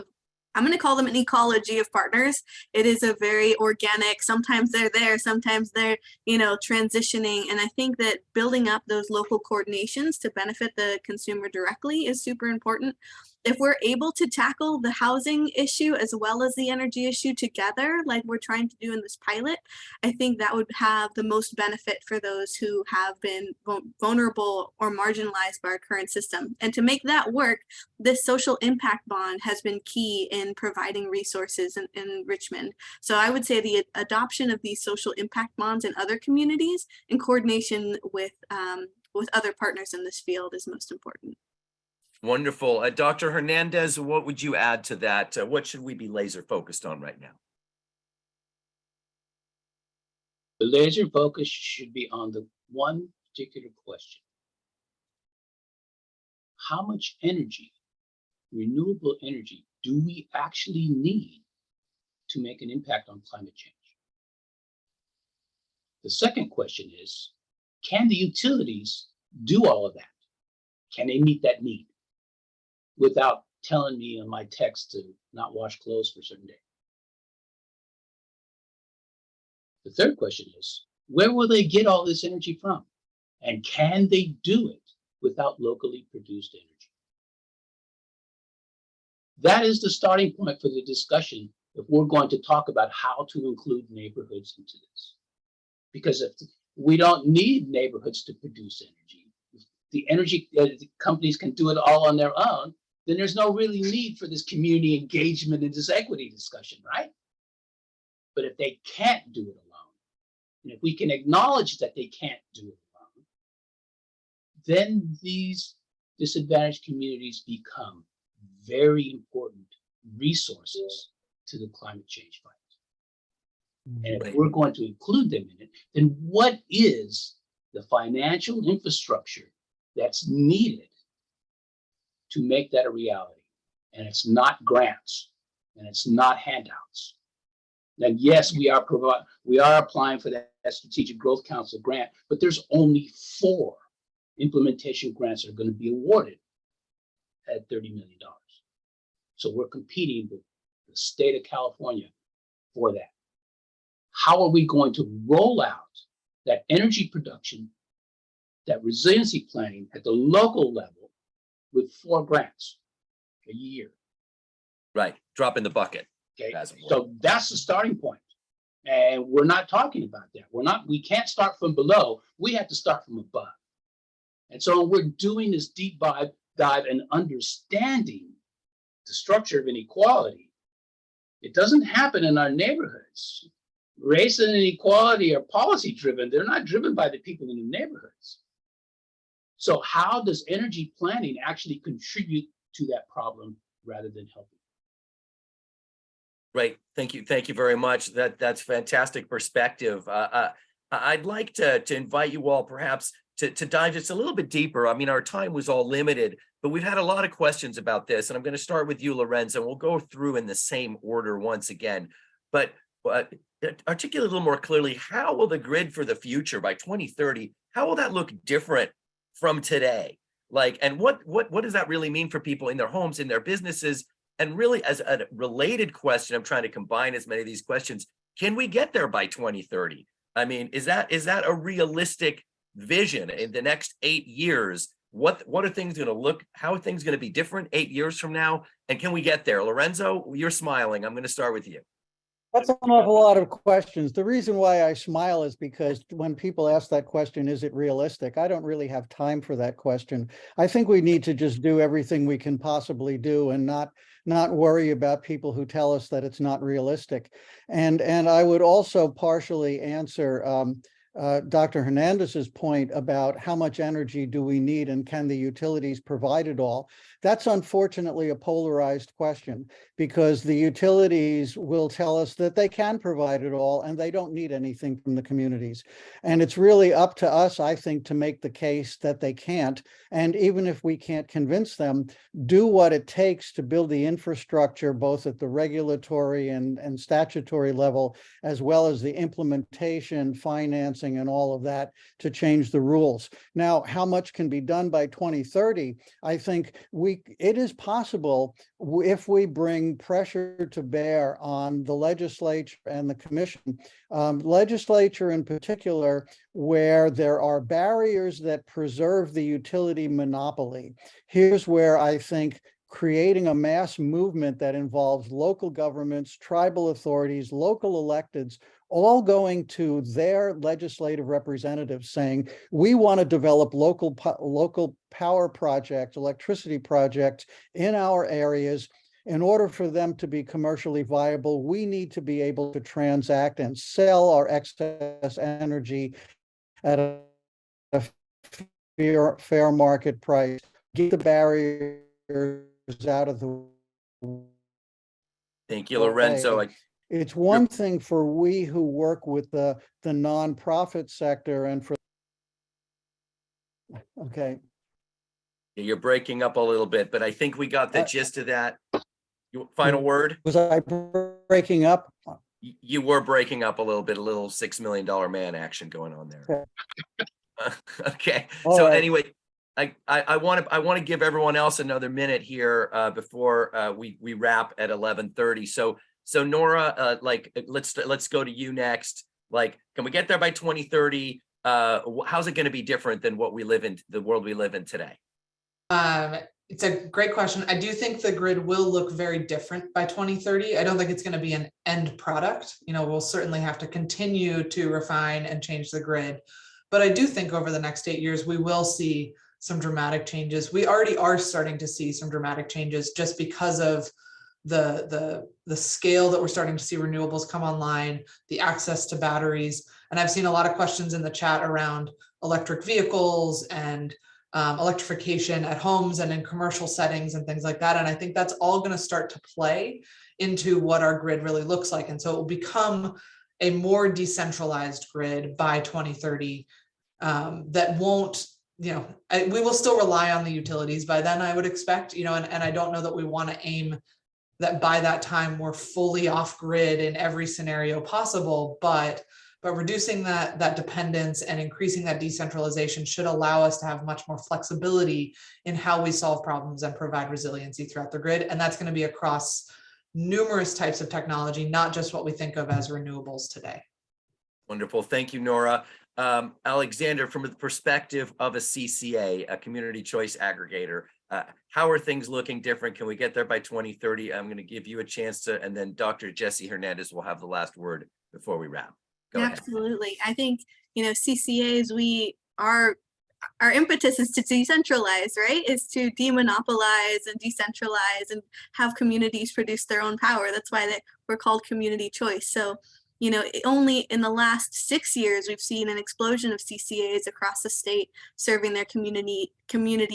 I'm going to call them an ecology of partners. It is a very organic, sometimes they're there, sometimes they're, transitioning. And I think that building up those local coordinations to benefit the consumer directly is super important. if we're able to tackle the housing issue as well as the energy issue together, like we're trying to do in this pilot, I think that would have the most benefit for those who have been vulnerable or marginalized by our current system. And to make that work, this social impact bond has been key in providing resources in Richmond. So I would say the adoption of these social impact bonds in other communities in coordination with other partners in this field is most important. Wonderful. Dr. Hernandez, what would you add to that? What should we be laser focused on right now? The laser focus should be on the one particular question. How much energy, renewable energy, do we actually need to make an impact on climate change? The second question is, can the utilities do all of that? Can they meet that need without telling me on my text to not wash clothes for a certain day? The third question is, where will they get all this energy from? And can they do it without locally produced energy? That is the starting point for the discussion if we're going to talk about how to include neighborhoods into this. Because if we don't need neighborhoods to produce energy, if the energy companies can do it all on their own, then there's no really need for this community engagement and this equity discussion, right? But if they can't do it alone, and if we can acknowledge that they can't do it alone, then these disadvantaged communities become very important resources to the climate change fight. And if we're going to include them in it, then what is the financial infrastructure that's needed to make that a reality? And it's not grants, and it's not handouts. And yes, we are applying for that Strategic Growth Council grant, but there's only 4 implementation grants that are going to be awarded at $30 million. So we're competing with the state of California for that. How are we going to roll out that energy production, that resiliency planning at the local level with 4 grants a year? Right, drop in the bucket. Okay, so that's the starting point. And we're not talking about that. We can't start from below. We have to start from above. And so we're doing this deep dive and understanding the structure of inequality. It doesn't happen in our neighborhoods. Race and inequality are policy driven. They're not driven by the people in the neighborhoods. So how does energy planning actually contribute to that problem rather than helping? Right. Thank you. Thank you very much. That's fantastic perspective. I'd like to invite you all perhaps to dive just a little bit deeper. I mean, our time was all limited, but we've had a lot of questions about this. And I'm going to start with you, Lorenzo. We'll go through in the same order once again. But articulate a little more clearly, how will the grid for the future by 2030, how will that look different from today? Like, and what does that really mean for people in their homes, in their businesses? And really, as a related question, I'm trying to combine as many of these questions. Can we get there by 2030? I mean, is that a realistic vision in the next 8 years? What are things going to look? How are things going to be different 8 years from now? And can we get there? Lorenzo, you're smiling. I'm going to start with you. That's an awful lot of questions. The reason why I smile is because when people ask that question, is it realistic? I don't really have time for that question. I think we need to just do everything we can possibly do and not worry about people who tell us that it's not realistic. And I would also partially answer Dr. Hernandez's point about how much energy do we need and can the utilities provide it all? That's unfortunately a polarized question, because the utilities will tell us that they can provide it all and they don't need anything from the communities. And it's really up to us, I think, to make the case that they can't. And even if we can't convince them, do what it takes to build the infrastructure, both at the regulatory and statutory level, as well as the implementation, financing, and all of that to change the rules. Now, how much can be done by 2030? I think it is possible if we bring pressure to bear on the legislature and the commission, legislature in particular, where there are barriers that preserve the utility monopoly. Here's where I think creating a mass movement that involves local governments, tribal authorities, local electeds, all going to their legislative representatives saying, we want to develop local power projects, electricity projects in our areas. In order for them to be commercially viable, we need to be able to transact and sell our excess energy at a fair market price, get the barriers out of the Thank you, Lorenzo. way. It's one thing for we who work with the nonprofit sector and for, okay. You're breaking up a little bit, but I think we got the gist of that. Final word? Was I breaking up? You were breaking up a little bit, a little $6 million man action going on there. Okay. All So right. anyway, I want to give everyone else another minute here before we wrap at 11:30. So Nora, let's go to you next. Like, can we get there by 2030? How's it going to be different than what we live in, the world we live in today? It's a great question. I do think the grid will look very different by 2030. I don't think it's going to be an end product. You know, we'll certainly have to continue to refine and change the grid. But I do think over the next 8 years, we will see some dramatic changes. We already are starting to see some dramatic changes just because of the scale that we're starting to see renewables come online, the access to batteries. And I've seen a lot of questions in the chat around electric vehicles and electrification at homes and in commercial settings and things like that. And I think that's all going to start to play into what our grid really looks like. And so it will become a more decentralized grid by 2030 that won't, you know, we will still rely on the utilities by then, I would expect, you know, and I don't know that we want to aim that by that time we're fully off grid in every scenario possible, but reducing that dependence and increasing that decentralization should allow us to have much more flexibility in how we solve problems and provide resiliency throughout the grid. And that's going to be across numerous types of technology, not just what we think of as renewables today. Wonderful. Thank you, Nora. Alexander, from the perspective of a CCA, a community choice aggregator, how are things looking different? Can we get there by 2030? I'm going to give you a chance to, and then Dr. Jesse Hernandez will have the last word before we wrap. Go ahead. Absolutely. I think, you know, CCAs, our impetus is to decentralize, right? Is to demonopolize and decentralize and have communities produce their own power. That's why we're called community choice. So, you know, only in the last 6 years, we've seen an explosion of CCAs across the state serving their community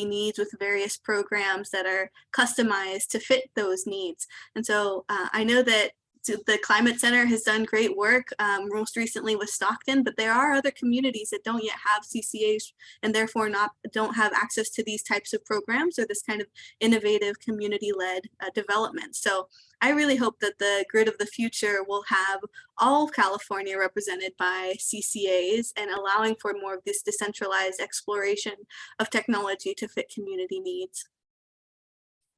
needs with various programs that are customized to fit those needs. And so I know that the Climate Center has done great work, most recently with Stockton, but there are other communities that don't yet have CCAs and therefore don't have access to these types of programs or this kind of innovative community-led development. So I really hope that the grid of the future will have all of California represented by CCAs and allowing for more of this decentralized exploration of technology to fit community needs.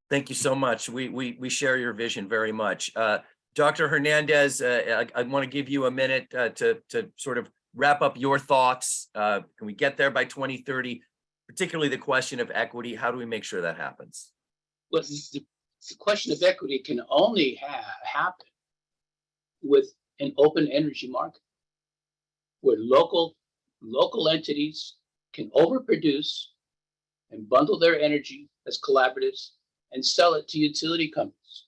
Thank you so much. We share your vision very much. Dr. Hernandez, I want to give you a minute to sort of wrap up your thoughts. Can we get there by 2030? Particularly the question of equity. How do we make sure that happens? Well, the question of equity can only happen with an open energy market where local entities can overproduce and bundle their energy as collaboratives and sell it to utility companies.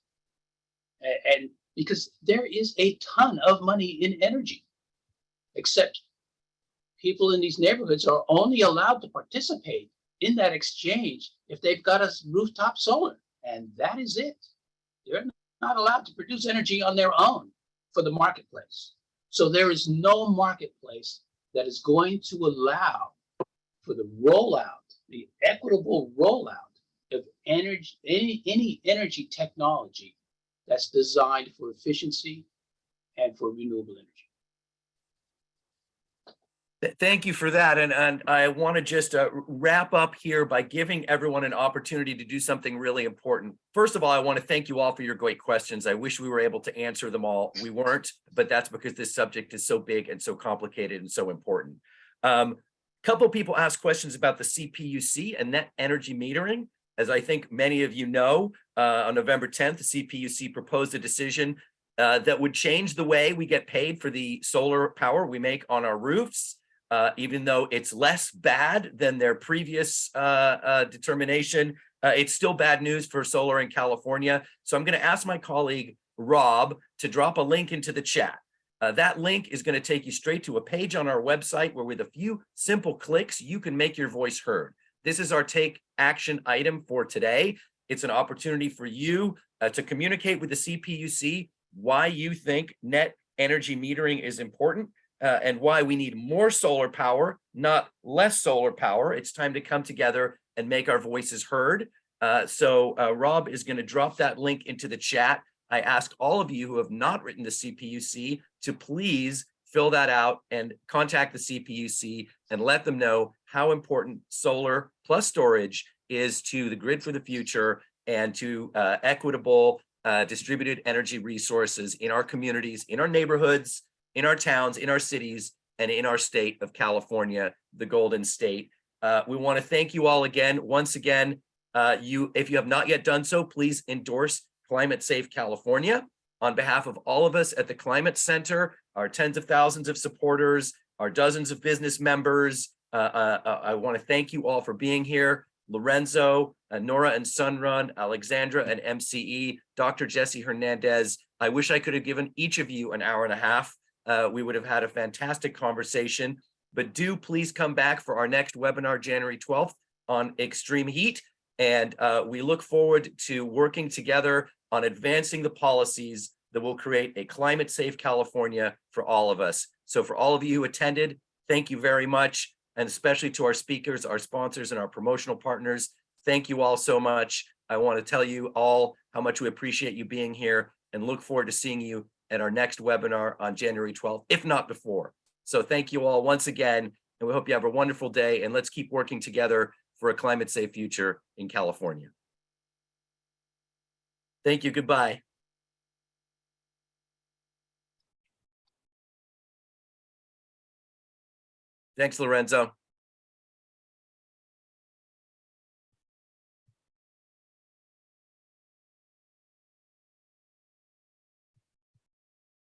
And because there is a ton of money in energy, except people in these neighborhoods are only allowed to participate in that exchange if they've got a rooftop solar, and that is it. They're not allowed to produce energy on their own for the marketplace. So there is no marketplace that is going to allow for the rollout, the equitable rollout of energy, any energy technology that's designed for efficiency and for renewable energy. Thank you for that. And I want to just wrap up here by giving everyone an opportunity to do something really important. First of all, I want to thank you all for your great questions. I wish we were able to answer them all. We weren't, but that's because this subject is so big and so complicated and so important. Couple people asked questions about the CPUC and net energy metering. As I think many of you know, on November 10th, the CPUC proposed a decision that would change the way we get paid for the solar power we make on our roofs. Even though it's less bad than their previous determination, it's still bad news for solar in California. So I'm going to ask my colleague, Rob, to drop a link into the chat. That link is going to take you straight to a page on our website where with a few simple clicks, you can make your voice heard. This is our take action item for today. It's an opportunity for you to communicate with the CPUC why you think net energy metering is important and why we need more solar power, not less solar power. It's time to come together and make our voices heard. So Rob is going to drop that link into the chat. I ask all of you who have not written to CPUC to please fill that out and contact the CPUC and let them know how important solar plus storage is to the grid for the future and to equitable distributed energy resources in our communities, in our neighborhoods, in our towns, in our cities, and in our state of California, the Golden State. We want to thank you all again. Once again, if you have not yet done so, please endorse Climate Safe California. On behalf of all of us at the Climate Center, our tens of thousands of supporters, our dozens of business members, I want to thank you all for being here. Lorenzo, Nora and Sunrun, Alexandra and MCE, Dr. Jesse Hernandez. I wish I could have given each of you an hour and a half. We would have had a fantastic conversation, but do please come back for our next webinar, January 12th on extreme heat. And we look forward to working together on advancing the policies that will create a climate safe California for all of us. So for all of you who attended, thank you very much. And especially to our speakers, our sponsors, and our promotional partners, thank you all so much. I want to tell you all how much we appreciate you being here and look forward to seeing you at our next webinar on January 12th, if not before. So thank you all once again, and we hope you have a wonderful day, and let's keep working together for a climate safe future in California. Thank you, goodbye. Thanks, Lorenzo.